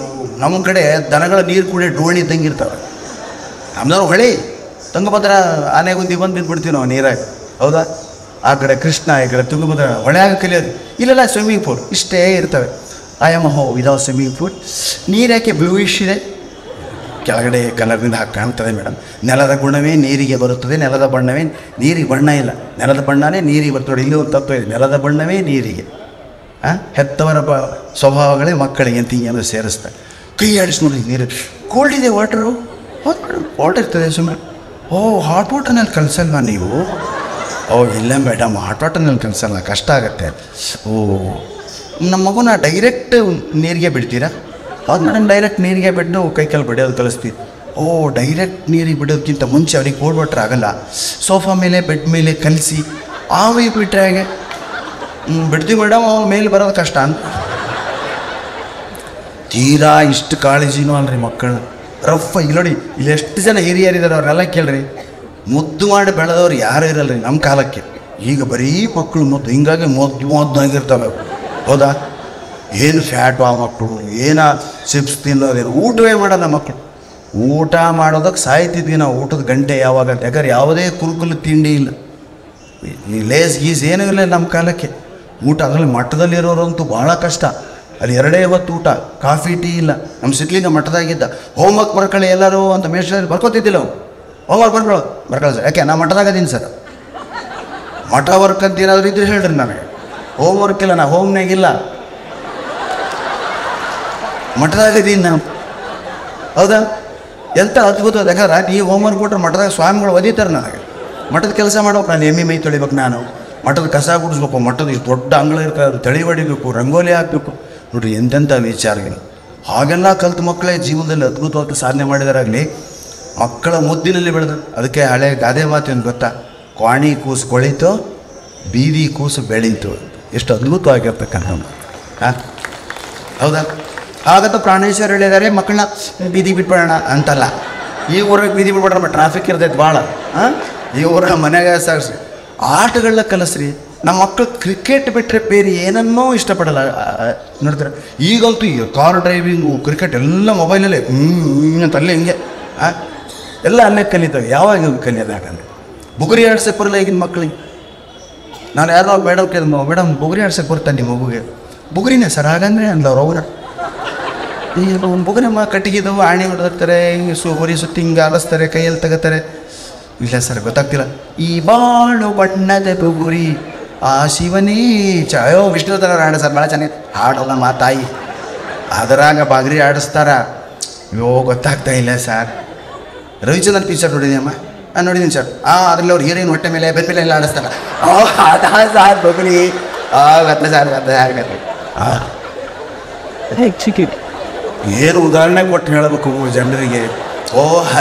[SPEAKER 1] ನಮ್ಮ ಕಡೆ ದನಗಳ ನೀರು ಕೂಡ ಡೋಣಿ ಇದ್ದಂಗೆ ಇರ್ತವೆ. ನಮ್ದವ್ರು ಹೊಳೆ ತುಂಗಭದ್ರ ಆನೆಗುಂದಿ ಬಂದು ಬಿದ್ದುಬಿಡ್ತೀವಿ ನಾವು ನೀರಾಗಿ. ಹೌದಾ? ಆ ಕಡೆ ಕೃಷ್ಣ, ಈ ಕಡೆ ತುಂಗಭದ್ರ, ಹೊಳೆಯಾಗ ಕಲಿಯೋದು. ಇಲ್ಲೆಲ್ಲ ಸ್ವಿಮ್ಮಿಂಗ್ ಪೂಲ್ ಇಷ್ಟೇ ಇರ್ತವೆ. ಆಯಮ್ಮ ವಿದೌಟ್ ಸ್ವಿಮ್ಮಿಂಗ್ ಪೂಲ್. ನೀರು ಯಾಕೆ ಬ್ಲೂಯಿಶ್ ಇದೆ? ಕೆಳಗಡೆ ಕಲರ್ನಿಂದ ಹಾಕಿ ಕಾಣ್ತದೆ ಮೇಡಮ್. ನೆಲದ ಗುಣವೇ ನೀರಿಗೆ ಬರುತ್ತದೆ, ನೆಲದ ಬಣ್ಣವೇ ನೀರಿಗೆ ಬಣ್ಣ ಇಲ್ಲ, ನೆಲದ ಬಣ್ಣವೇ ನೀರಿಗೆ ಬರ್ತದೆ. ಇಲ್ಲಿ ಒಂದು ತತ್ವ ಇದೆ, ನೆಲದ ಬಣ್ಣವೇ ನೀರಿಗೆ. ಹೆತ್ತವರ ಸ್ವಭಾವಗಳೇ ಮಕ್ಕಳಿಗೆ ಅಂತ ಹಿಂಗೇನೋ ಸೇರಿಸ್ತಾರೆ. ಕೈ ಆಡಿಸಿ ನೋಡಿ, ನೀರು ಕೋಲ್ಡ್ ಇದೆ, ವಾಟರು ವಾಟರ್ ಇರ್ತದೆ ಸುಮ್ಮನೆ. ಓ ಹಾಟ್ ವಾಟರ್ನಲ್ಲಿ ಕಲಿಸಲ್ವಾ ನೀವು? ಓ ಇಲ್ಲ ಮೇಡಮ್, ಹಾಟ್ ವಾಟರ್ನಲ್ಲಿ ಕಲಿಸಲ್ಲ, ಕಷ್ಟ ಆಗುತ್ತೆ. ಓ ನಮ್ಮ ಮಗುನ ಡೈರೆಕ್ಟ್ ನೀರಿಗೆ ಬಿಡ್ತೀರಾ? ಹೌದು ಮೇಡಮ್, ಡೈರೆಕ್ಟ್ ನೀರಿಗೆ ಬಿಟ್ಟು ಕೈ ಕಾಲು ಬಿಡೋದು ಕಲಿಸ್ತೀವಿ. ಓ ಡೈರೆಕ್ಟ್ ನೀರಿಗೆ ಬಿಡೋದಕ್ಕಿಂತ ಮುಂಚೆ ಅವ್ರಿಗೆ ಕೋಲ್ಡ್ ವಾಟರ್ ಆಗೋಲ್ಲ, ಸೋಫಾ ಮೇಲೆ ಬೆಡ್ ಮೇಲೆ ಕಲಿಸಿ ಆವಿ ಬಿಟ್ಟರೆ ಹಾಗೆ ಬಿಡ್ತೀವಿ ಮೇಡಮ್, ಅವ್ರ ಮೇಲೆ ಬರೋದು ಕಷ್ಟ ಅಂತ. ತೀರಾ ಇಷ್ಟು ಕಾಳಜಿನೂ ಅಲ್ರಿ ಮಕ್ಕಳು. ರಫ್ ಇಲ್ಲಿ ನೋಡಿ, ಇಲ್ಲಿ ಎಷ್ಟು ಜನ ಹಿರಿಯರಿದ್ದಾರೆ ಅವರೆಲ್ಲ ಕೇಳ್ರಿ. ಮುದ್ದು ಮಾಡಿ ಬೆಳೆದವ್ರು ಯಾರೂ ಇರಲ್ರಿ ನಮ್ಮ ಕಾಲಕ್ಕೆ. ಈಗ ಬರೀ ಮಕ್ಕಳು ಮುದ್ದು, ಹಿಂಗಾಗಿ ಮೊದ್ದಾಗಿರ್ತವೆ. ಹೌದಾ? ಏನು ಫ್ಯಾಟು ಆ ಮಕ್ಕಳು, ಏನ ಚಿಪ್ಸ್ ತಿನ್ನೋದೇನು, ಊಟವೇ ಮಾಡಲ್ಲ ಮಕ್ಕಳು. ಊಟ ಮಾಡೋದಕ್ಕೆ ಸಾಯ್ತಿದ್ವಿ ನಾವು. ಊಟದ ಗಂಟೆ ಯಾವಾಗ ಅಂತ. ಯಾಕಂದ್ರೆ ಯಾವುದೇ ಕುರುಕುಲು ತಿಂಡಿ ಇಲ್ಲ, ಈ ಲೇಸ್ ಗೀಸ್ ಏನೂ ಇಲ್ಲ ನಮ್ಮ ಕಾಲಕ್ಕೆ. ಊಟ ಅದರಲ್ಲಿ ಮಠದಲ್ಲಿರೋರಂತೂ ಭಾಳ ಕಷ್ಟ. ಅಲ್ಲಿ 2 ಹೊತ್ತು ಊಟ, ಕಾಫಿ ಟೀ ಇಲ್ಲ. ನಮ್ಮ ಸಿದ್ಲಿಂಗ ಮಠದಾಗಿದ್ದ. ಹೋಮ್ವರ್ಕ್ ಬರ್ಕೊಳ್ಳಿ ಎಲ್ಲರೂ ಅಂತ ಮೇಷ್ಟ್ರಲ್ಲಿ ಬರ್ಕೋತಿದ್ದಿಲ್ಲ ಅವ್ನು. ಹೋಮ್ವರ್ಕ್ ಬರ್ಕೊಳ್ಳಿ ಸರ್. ಯಾಕೆ ನಾ ಮಠದಾಗದೀನಿ ಸರ್. ಮಠ ವರ್ಕ್ ಅಂತ ಏನಾದರೂ ಇದ್ರೆ ಹೇಳ್ರಿ ನನಗೆ. ಹೋಮ್ವರ್ಕ್ ಇಲ್ಲ, ನಾ ಹೋಮ್ನಾಗಿಲ್ಲ, ಮಠದಾಗದೀನಿ ನಾವು. ಹೌದಾ? ಎಂಥ ಅದ್ಭುತ. ಯಾಕಂದ್ರೆ ಈ ಹೋಮ್ವರ್ಕ್ ಕೊಟ್ಟರೆ ಮಠದಾಗ ಸ್ವಾಮಿಗಳು ಒದೀತಾರೆ ನನಗೆ. ಮಠದ ಕೆಲಸ ಮಾಡೋಕೆ ನಾನು ಎಮ್ಮೆ ಮೈ ತೊಳಿಬೇಕು, ನಾನು ಮಠದ ಕಸ ಗುಡಿಸ್ಬೇಕು, ಮಠದ ಇಷ್ಟು ದೊಡ್ಡ ಅಂಗಳ ಇರ್ತಾರೆ, ಅದು ತಳಿ ಹೊಡಿಬೇಕು, ರಂಗೋಲಿ ಹಾಕಬೇಕು. ನೋಡಿರಿ ಎಂತೆಂಥ ವಿಚಾರಗಳು. ಹಾಗೆಲ್ಲ ಕಲ್ತು ಮಕ್ಕಳೇ ಜೀವನದಲ್ಲಿ ಅದ್ಭುತವಾಗಿ ಸಾಧನೆ ಮಾಡಿದಾರಾಗಲಿ. ಮಕ್ಕಳ ಮುದ್ದಿನಲ್ಲಿ ಬೆಳೆದು. ಅದಕ್ಕೆ ಹಳೆ ಗಾದೆ ಮಾತೇನು ಗೊತ್ತಾ? ಕ್ವಾಣಿ ಕೂಸು ಕೊಳಿತು, ಬೀದಿ ಕೂಸು ಬೆಳೀತು. ಎಷ್ಟು ಅದ್ಭುತವಾಗಿರ್ತಕ್ಕಂಥ. ಹೌದಾ? ಹಾಗಂತ ಪ್ರಾಣೇಶ್ವರ ಹೇಳಿದ್ದಾರೆ ಮಕ್ಕಳನ್ನ ಬೀದಿ ಬಿಟ್ಬಿಡೋಣ ಅಂತಲ್ಲ. ಈ ಊರಾಗ ಬೀದಿ ಬಿಟ್ಬಿಟ್ರೆ ಟ್ರಾಫಿಕ್ ಇರ್ತೈತೆ ಭಾಳ. ಈ ಊರಾಗ ಮನೆಯಾಗ ಸಾಗಿಸ್ರಿ, ಆಟಗಳನ್ನ ಕಲಿಸ್ರಿ. ನಮ್ಮ ಮಕ್ಕಳು ಕ್ರಿಕೆಟ್ ಬಿಟ್ಟರೆ ಬೇರೆ ಏನನ್ನೂ ಇಷ್ಟಪಡಲ್ಲ. ನೋಡ್ತಾರೆ ಈಗಂತೂ ಈ ಕಾರ್ ಡ್ರೈವಿಂಗು, ಕ್ರಿಕೆಟ್ ಎಲ್ಲ ಮೊಬೈಲಲ್ಲೇ ಅಂತ ಅಲ್ಲೇ ಹಿಂಗೆ ಎಲ್ಲ ಅಲ್ಲೇ ಕಲಿತವೆ. ಯಾವಾಗ ಕಲಿಯೋದು? ಯಾಕಂದರೆ ಬುಗುರಿ ಆಡ್ಸಕ್ಕೆ ಬರಲ್ಲ ಈಗಿನ ಮಕ್ಕಳಿಗೆ. ನಾನು ಯಾರೋ ಮೇಡಮ್ ಕೇಳಿದ್ಮ, ಮೇಡಮ್ ಬುಗುರಿ ಆಡ್ಸಕ್ಕೆ ಬರ್ತಾನೆ ನಿಮ್ಮ ಮಗುಗೆ? ಬುಗುರಿನೇ ಸರ್ ಹಾಗಂದ್ರೆ ಅಂದವ್ರು ಅವ್ರ. ಈಗ ಒಂದು ಬುಗುರಿ ಕಟ್ಟಿಗಿದ್ದವು ಆಣೆ ಹೊಡೆದಿರ್ತಾರೆ, ಹಿಂಗೆ ಹುರಿ ಸುತ್ತಿ ಹಿಂಗೆ ಆಲಿಸ್ತಾರೆ, ಕೈಯಲ್ಲಿ ತಗೋತಾರೆ. ಇಲ್ಲ ಸರ್ ಗೊತ್ತಾಗ್ತಿಲ್ಲ. ಈ ಬಾಳು ಬಣ್ಣದ ಬುಗುರಿ ಆ ಶಿವನೇ ಅಯ್ಯೋ ವಿಷ್ಣು ಥರ ಹಾಡು ಸರ್, ಭಾಳ ಚೆನ್ನಾಗಿ ಹಾಡೋಲ್ಲ ಮಾತಾಯಿ. ಅದರಾಗ ಬಾಗ್ರಿ ಆಡಿಸ್ತಾರ. ಅಯ್ಯೋ ಗೊತ್ತಾಗ್ತಾ ಇಲ್ಲ ಸರ್. ರವಿಚಂದ್ರನ್ ಪಿಕ್ಚರ್ ನೋಡಿದ್ಯಮ್ಮ? ನೋಡಿದ್ದೀನಿ ಸರ್. ಅದರಲ್ಲಿ ಅವ್ರು ಹೀರೋಯಿನ್ ಹೊಟ್ಟೆ ಮೇಲೆ ಬೆಪ್ಪಿಲೆ ಎಲ್ಲ ಆಡಿಸ್ತಾರ. ಅದ ಸಾರ್ ಬಗುಲಿ ಗತ್ತಲೆ ಸಾರ್ ಗತ್ತಲೆ ಯಾರು ಗತ್ತಲೆ. ಏನು ಉದಾಹರಣೆ ಕೊಟ್ಟು ಹೇಳಬೇಕು ಜನರಿಗೆ?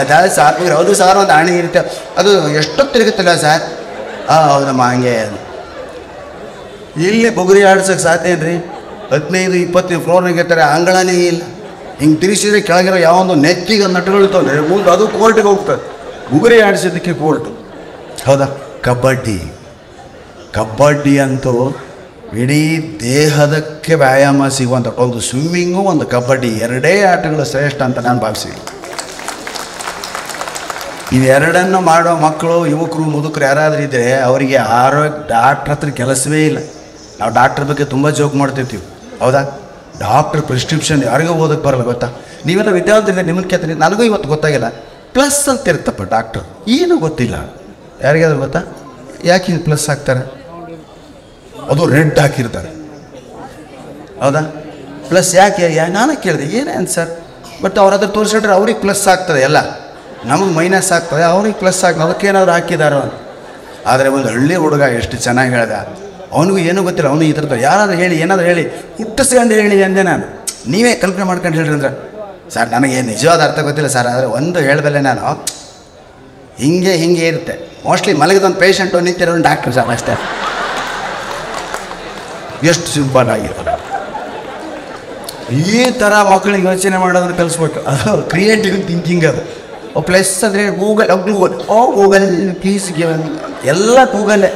[SPEAKER 1] ಅದಾ ಸಾರ್, ಹೌದು ಸಾರ್, ಒಂದು ಆಣೆ ಇರುತ್ತೆ, ಅದು ಎಷ್ಟೊತ್ತು ತಿರುಗುತ್ತಲ್ಲ ಸರ್? ಹೌದಮ್ಮ ಹಂಗೆ. ಇಲ್ಲಿ ಬುಗುರಿ ಆಡ್ಸೋಕ್ಕೆ ಸಾಧ್ಯ ಏನ್ರಿ? 15-20 ಫ್ಲೋರ್ನಾಗ ಇರ್ತಾರೆ, ಅಂಗಳನೇ ಇಲ್ಲ. ಹಿಂಗೆ ತಿರುಗಿಸಿದ್ರೆ ಕೆಳಗಿರೋ ಯಾವೊಂದು ನೆತ್ತಿಗೆ ನಟುಗಳಿರ್ತವೆ, ಮುಂದೆ ಅದು ಕೋರ್ಟಿಗೆ ಹೋಗ್ತದೆ. ಬುಗುರಿ ಆಡಿಸೋದಕ್ಕೆ ಕೋರ್ಟು. ಹೌದಾ? ಕಬಡ್ಡಿ ಅಂತೂ ಇಡೀ ದೇಹದಕ್ಕೆ ವ್ಯಾಯಾಮ ಸಿಗುವಂಥ ಒಂದು ಸ್ವಿಮ್ಮಿಂಗು, ಒಂದು ಕಬಡ್ಡಿ, 2 ಆಟಗಳು ಶ್ರೇಷ್ಠ ಅಂತ ನಾನು ಭಾವಿಸ್ತೀನಿ. ಇವೆರಡನ್ನು ಮಾಡೋ ಮಕ್ಕಳು, ಯುವಕರು, ಮುದುಕರು ಯಾರಾದರೂ ಇದ್ದರೆ ಅವರಿಗೆ ಡಾಕ್ಟ್ರ್ ಹತ್ರ ಕೆಲಸವೇ ಇಲ್ಲ. ನಾವು ಡಾಕ್ಟ್ರ್ ಬಗ್ಗೆ ತುಂಬ ಜೋಕ್ ಮಾಡ್ತಿರ್ತೀವಿ. ಹೌದಾ? ಡಾಕ್ಟ್ರ್ ಪ್ರಿಸ್ಕ್ರಿಪ್ಷನ್ ಯಾರಿಗೂ ಓದೋಕ್ಕೆ ಬರಲ್ಲ ಗೊತ್ತಾ? ನೀವೆಲ್ಲ ವಿದ್ಯಾರ್ಥಿ ನಿಮ್ಮನ್ನು ಕೇಳ್ತೀನಿ, ನನಗೂ ಇವತ್ತು ಗೊತ್ತಾಗಿಲ್ಲ. ಪ್ಲಸ್ ಅಂತ ಇರುತ್ತಪ್ಪ ಡಾಕ್ಟ್ರು, ಏನೂ ಗೊತ್ತಿಲ್ಲ. ಯಾರಿಗಾದ್ರೂ ಗೊತ್ತಾ ಯಾಕೆ ಹಿಂಗೆ ಪ್ಲಸ್ ಹಾಕ್ತಾರೆ? ಅದು ರೆಡ್ ಹಾಕಿರ್ತಾರೆ. ಹೌದಾ? ಪ್ಲಸ್ ಯಾಕೆ? ನಾನು ಕೇಳಿದೆ ಏನೇನು ಸರ್, ಬಟ್ ಅವ್ರ ಹತ್ರ ತೋರಿಸಿಟ್ರೆ ಅವ್ರಿಗೆ ಪ್ಲಸ್ ಆಗ್ತದೆ, ಎಲ್ಲ ನಮಗೆ ಮೈನಸ್ ಆಗ್ತದೆ, ಅವ್ರಿಗೆ ಪ್ಲಸ್ ಆಗ್ತದೆ. ಅದಕ್ಕೇನಾದ್ರು ಹಾಕಿದಾರೋ ಅಂತ. ಆದರೆ ಒಂದು ಹಳ್ಳಿ ಹುಡುಗ ಎಷ್ಟು ಚೆನ್ನಾಗಿ ಹೇಳ್ದ, ಅವನಿಗೂ ಏನೂ ಗೊತ್ತಿಲ್ಲ. ಅವನು ಈ ಥರದ ಯಾರಾದರೂ ಹೇಳಿ, ಏನಾದರೂ ಹೇಳಿ ಹುಟ್ಟಿಸ್ಕೊಂಡು ಹೇಳಿ ಅಂದೆ ನಾನು. ನೀವೇ ಕಲ್ಪನೆ ಮಾಡ್ಕೊಂಡು ಹೇಳ್ರಿ ಅಂದ್ರೆ, ಸರ್ ನನಗೆ ನಿಜವಾದ ಅರ್ಥ ಗೊತ್ತಿಲ್ಲ ಸರ್, ಆದರೆ ಒಂದು ಹೇಳ್ದಲ್ಲೇ ನಾನು ಹಿಂಗೆ ಇರುತ್ತೆ. ಮೋಸ್ಟ್ಲಿ ಮಲಗಿದೊಂದು ಪೇಷಂಟು ನಿಂತಿರೋ ಒಂದು ಡಾಕ್ಟ್ರು ಸರ್, ಅಷ್ಟೇ. ಎಷ್ಟು ಸಿಂಪಲ್ ಆಗಿರೋದು. ಈ ಥರ ಮಕ್ಕಳಿಗೆ ಯೋಚನೆ ಮಾಡೋದನ್ನು ಕಲಿಸ್ಬೇಕು. ಅದು ಕ್ರಿಯೇಟಿವ್ ಥಿಂಕಿಂಗ್. ಅದು ಪ್ಲಸ್ ಅಂದರೆ ಗೂಗಲ್ ಪ್ಲೀಸ್ ಎಲ್ಲ ಗೂಗಲ್ಲೇ.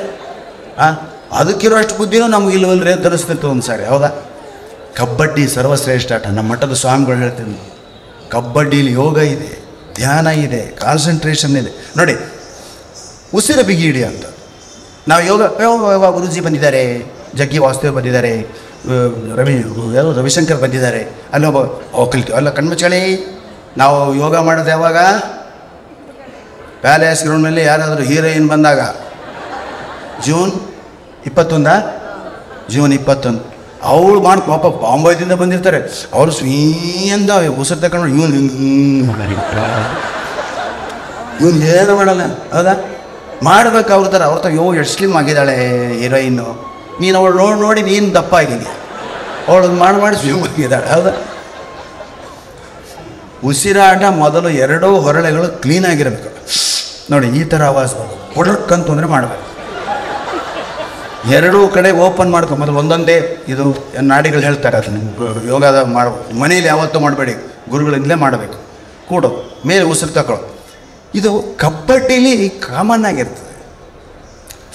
[SPEAKER 1] ಅದಕ್ಕಿರೋಷ್ಟು ಬುದ್ಧಿನೂ ನಮ್ಗೆ ಇಲ್ಲವಲ್ಲರೇ ತರಿಸ್ತಿತ್ತು ಒಂದು ಸಾರಿ. ಹೌದಾ? ಕಬಡ್ಡಿ ಸರ್ವಶ್ರೇಷ್ಠ ಆಟ. ನಮ್ಮ ಮಠದ ಸ್ವಾಮಿಗಳು ಹೇಳ್ತೀನಿ, ಕಬಡ್ಡಿಲಿ ಯೋಗ ಇದೆ, ಧ್ಯಾನ ಇದೆ, ಕಾನ್ಸಂಟ್ರೇಷನ್ ಇದೆ. ನೋಡಿ, ಉಸಿರ ಬಿಗಿ ಹಿಡಿ ಅಂತ ನಾವು ಯೋಗ ಗುರುಜಿ ಬಂದಿದ್ದಾರೆ, ಜಗ್ಗಿ ವಾಸುದೇವ್ ಬಂದಿದ್ದಾರೆ, ರವಿಶಂಕರ್ ಬಂದಿದ್ದಾರೆ, ಅಲ್ಲೊಬ್ಬ ಕಲಿತು ಅಲ್ಲ ಕಣ್ಮುಚ್ಚಳಿ. ನಾವು ಯೋಗ ಮಾಡೋದು ಯಾವಾಗ? ಪ್ಯಾಲೇಸ್ ಗ್ರೌಂಡ್ನಲ್ಲಿ ಯಾರಾದರೂ ಹೀರೋಯಿನ್ ಬಂದಾಗ ಜೂನ್ 21 ಅವಳು ಮಾಡಿ ಪಾಪ ಬಾಂಬೈದಿಂದ ಬಂದಿರ್ತಾರೆ. ಅವರು ಸ್ವೀಂದ ಉಸಿರು ತಗೊಂಡು ಇವನು ಏನು ಮಾಡಲ್ಲ, ಹೌದಾ? ಮಾಡ್ಬೇಕು ಅವ್ರ ಥರ ಎಷ್ಟು ಸ್ಲಿಮ್ ಆಗಿದ್ದಾಳೆ ಹೀರೋಯಿನ್ನು. ನೀನು ಅವಳು ನೋಡಿ ನೀನು ದಪ್ಪ ಆಗಿದ್ದೀನಿ, ಅವಳು ಮಾಡಿ ಸ್ಲಿಮ್ ಆಗಿದ್ದಾಳೆ, ಹೌದಾ? ಉಸಿರಾಟ ಮೊದಲು 2 ಹೊರಳೆಗಳು ಕ್ಲೀನಾಗಿರಬೇಕು. ನೋಡಿ, ಈ ಥರ ಆವಾಜ ಹೊಡಕ್ಕಂತ ಅಂದರೆ ಮಾಡಬೇಕು. 2 ಕಡೆ ಓಪನ್ ಮಾಡ್ಕೊ ಮೊದಲು ಒಂದೊಂದೇ. ಇದು ನಾಡಿಗಳು ಹೇಳ್ತಾರೆ, ಅದನ್ನು ಯೋಗದ ಮಾಡಬೇಕು. ಮನೇಲಿ ಯಾವತ್ತೂ ಮಾಡಬೇಡಿ, ಗುರುಗಳಿಂದಲೇ ಮಾಡಬೇಕು. ಕೂಡು, ಮೇಲೆ ಉಸಿರು ತಗೊಳ್ಳೋ. ಇದು ಕಬಡ್ಡಿಲಿ ಕಾಮನ್ ಆಗಿರ್ತದೆ.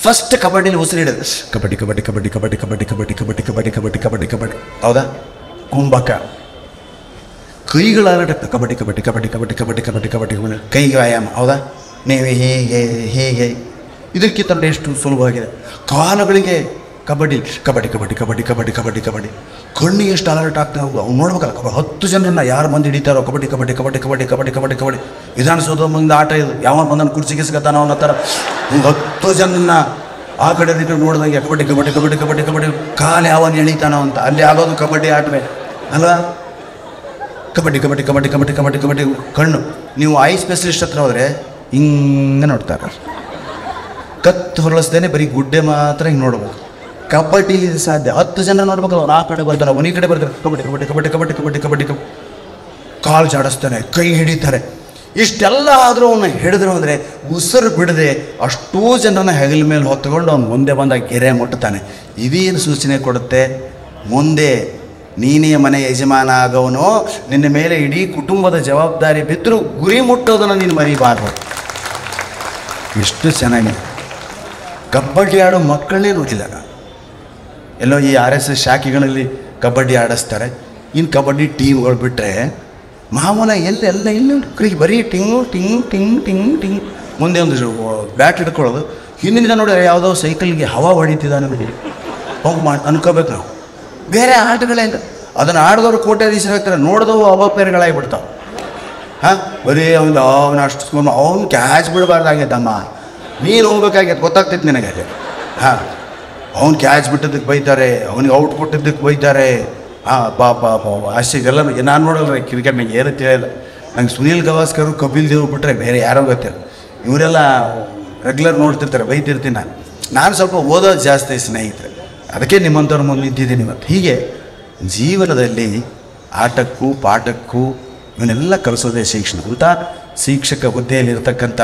[SPEAKER 1] ಫಸ್ಟ್ ಕಬಡ್ಡಿಲಿ ಉಸಿರಿಡೋದು ಕಬಡ್ಡಿ ಕಬಡ್ಡಿ ಕಬಡ್ಡಿ ಕಬಡ್ಡಿ ಕಬಡ್ಡಿ ಕಬಡ್ಡಿ ಕಬಡ್ಡಿ ಕಬಡ್ಡಿ ಕಬಡ್ಡಿ ಕಬಡ್ಡಿ ಕಬಡ್ಡಿ, ಹೌದಾ? ಕುಂಭಕ ಕೈಗಳ ಕಬಡ್ಡಿ ಕಬಡ್ಡಿ ಕಬಡ್ಡಿ ಕಬಡ್ಡಿ ಕಬಡ್ಡಿ ಕಬಡ್ಡಿ ಕಬಡ್ಡಿ ಕಬಡ್ಡಿ ಕೈಗೆ ವ್ಯಾಯಾಮ, ಹೌದಾ? ನೀವು ಹೇಗೆ ಇದಕ್ಕಿಂತ ಎಷ್ಟು ಸುಲಭವಾಗಿದೆ. ಕಾಲುಗಳಿಗೆ ಕಬಡ್ಡಿ ಕಬಡ್ಡಿ ಕಬಡ್ಡಿ ಕಬಡ್ಡಿ ಕಬಡ್ಡಿ ಕಬಡ್ಡಿ ಕಬಡ್ಡಿ. ಕಣ್ಣಿಗೆ ಎಷ್ಟು ಅಲರ್ಟ್ ಆಗ್ತಾವೆ ಅವ್ನು ನೋಡ್ಬೇಕಲ್ಲ. 10 ಜನರನ್ನ ಯಾರು ಮಂದಿ ಹಿಡಿತಾರೋ ಕಬಡ್ಡಿ ಕಬಡ್ಡಿ ಕಬಡ್ಡಿ ಕಬಡ್ಡಿ ಕಬಡ್ಡಿ ಕಬಡ್ಡಿ ಕಬಡ್ಡಿ. ವಿಧಾನಸೌಧ ಮುಂದೆ ಆಟ ಇದು, ಯಾವ ಬಂದನ್ನು ಕುರ್ಚಿಗಿಸ್ಕತ್ತಾನ ಅವನ ಥರ 10 ಜನರನ್ನ ಆ ಕಡೆ ನೋಡಿದಂಗೆ ಕಬಡ್ಡಿ ಕಬಡ್ಡಿ ಕಬಡ್ಡಿ ಕಬಡ್ಡಿ ಕಬಡ್ಡಿ. ಕಾಲು ಯಾವನು ಎಳಿತಾನೋ ಅಂತ ಅಲ್ಲಿ ಆಗೋದು ಕಬಡ್ಡಿ ಆಟವೇ ಅಲ್ವಾ? ಕಬಡ್ಡಿ ಕಬಡ್ಡಿ ಕಬಡ್ಡಿ ಕಬಡ್ಡಿ ಕಬಡ್ಡಿ ಕಬಡ್ಡಿ. ಕಣ್ಣು ನೀವು ಐ ಸ್ಪೆಷಲಿಸ್ಟ್ ಹತ್ರ ಹೋದರೆ ಹಿಂಗೆ ನೋಡ್ತಾರೆ, ಕತ್ತು ಹೊರಳಿಸ್ದೇನೆ ಬರೀ ಗುಡ್ಡೆ ಮಾತ್ರ ಹಿಂಗೆ ನೋಡ್ಬೇಕು. ಕಬಡ್ಡಿಲಿ ಸಾಧ್ಯ. 10 ಜನ ನೋಡ್ಬೇಕು, ಅವ್ರು ಆ ಕಡೆ ಬರ್ತಾರೆ, ಅವನು ಈ ಕಡೆ ಬರ್ತಾರೆ. ಕಬಡ್ಡಿ ಕಬಡ್ಡಿ ಕಬಡ್ಡಿ ಕಬಡ್ಡಿ ಕಬಡ್ಡಿ ಕಬಡ್ಡಿ ಕಬಡ್ಡಿ. ಕಾಲು ಜಾಡಿಸ್ತಾನೆ, ಕೈ ಹಿಡಿತಾರೆ. ಇಷ್ಟೆಲ್ಲ ಆದರೂ ಅವನ್ನ ಹಿಡಿದ್ರು ಅಂದರೆ ಉಸಿರು ಬಿಡದೆ ಅಷ್ಟೂ ಜನರನ್ನ ಹೆಗಲ ಮೇಲೆ ಹೊತ್ತುಕೊಂಡು ಅವ್ನು ಮುಂದೆ ಬಂದಾಗ ಗೆರೆ ಮುಟ್ಟುತ್ತಾನೆ. ಇದೇನು ಸೂಚನೆ ಕೊಡುತ್ತೆ? ಮುಂದೆ ನೀನೇ ಮನೆ ಯಜಮಾನ ಆಗೋನು, ನಿನ್ನ ಮೇಲೆ ಇಡೀ ಕುಟುಂಬದ ಜವಾಬ್ದಾರಿ ಬಿದ್ದರೂ ಗುರಿ ಮುಟ್ಟೋದನ್ನು ನೀನು ಮರಿಬಾರ್ದು. ಎಷ್ಟು ಚೆನ್ನಾಗಿದೆ. ಕಬಡ್ಡಿ ಆಡೋ ಮಕ್ಕಳನ್ನೇ ನೋಡಿಲ್ಲ ನಾನು. ಎಲ್ಲೋ ಈ RSS ಶಾಖೆಗಳಲ್ಲಿ ಕಬಡ್ಡಿ ಆಡಿಸ್ತಾರೆ. ಇನ್ನು ಕಬಡ್ಡಿ ಟೀಮ್ಗಳು ಬಿಟ್ಟರೆ ಮಾಮೂಲ ಎಲ್ಲ ಕ್ರಿಕೆಟ್ ಬರೀ ಟಿಂಗು ಟಿಂಗ್ ಟಿಂಗ್ ಟಿಂಗ್ ಟಿಂಗ್. ಮುಂದೆ ಒಂದು ಬ್ಯಾಟ್ ಹಿಡ್ಕೊಳ್ಳೋದು, ಹಿಂದಿನಿಂದ ನೋಡಿ ಯಾವುದೋ ಸೈಕಲ್ಗೆ ಹವಾ ಹೊಡಿತಿದ್ದಾನೆ ಹೋಗಿ ಅನ್ಕೋಬೇಕು ನಾವು. ಬೇರೆ ಆಟಗಳೇ ಅದನ್ನು ಆಡಿದವರು ಕೋಟ್ಯಾಧೀಶರು ಆಗ್ತಾರೆ, ನೋಡಿದವು ಅವಾಪೇರುಗಳಾಗಿಬಿಡ್ತಾವೆ. ಹಾಂ, ಬರೀ ಅವನು ಅಷ್ಟು ಅವ್ನು ಕ್ಯಾಚ್ ಬಿಡಬಾರ್ದಾಗೈತಮ್ಮ, ನೀನು ಹೋಗ್ಬೇಕಾಗೈತೆ, ಗೊತ್ತಾಗ್ತೈತೆ ನಿನಗೆ. ಹಾಂ, ಅವ್ನು ಕ್ಯಾಚ್ ಬಿಟ್ಟಿದ್ದಕ್ಕೆ ಬೈತಾರೆ, ಅವನಿಗೆ ಔಟ್ ಕೊಟ್ಟಿದ್ದಕ್ಕೆ ಬೈತಾರೆ. ಹಾಂ, ಪಾಪ ಅಷ್ಟೆಲ್ಲ ನಾನು ನೋಡಲ್ಲ ಕ್ರಿಕೆಟ್ನಾಗ ಏನು ತಿಳಿಯಲ್ಲ ನಂಗೆ. ಸುನೀಲ್ ಗವಾಸ್ಕರ್, ಕಪಿಲ್ ದೇವ್ ಬಿಟ್ಟರೆ ಬೇರೆ ಯಾರೋ ಗೊತ್ತಿಲ್ಲ. ಇವರೆಲ್ಲ ರೆಗ್ಯುಲರ್ ನೋಡ್ತಿರ್ತಾರೆ, ಬೈತಿರ್ತೀನಿ ನಾನು ಸ್ವಲ್ಪ ಓದೋದು ಜಾಸ್ತಿ ಸ್ನೇಹಿತರೆ, ಅದಕ್ಕೆ ನಿಮ್ಮಂಥವ್ರ ಮುಂದೆ ನಿಂತಿದ್ದೀನಿ ಇವತ್ತು. ಹೀಗೆ ಜೀವನದಲ್ಲಿ ಆಟಕ್ಕೂ ಪಾಠಕ್ಕೂ ಇವನ್ನೆಲ್ಲ ಕಲಿಸೋದೇ ಶಿಕ್ಷಣ. ಅಂತ ಶಿಕ್ಷಕ ಹುದ್ದೆಯಲ್ಲಿರ್ತಕ್ಕಂಥ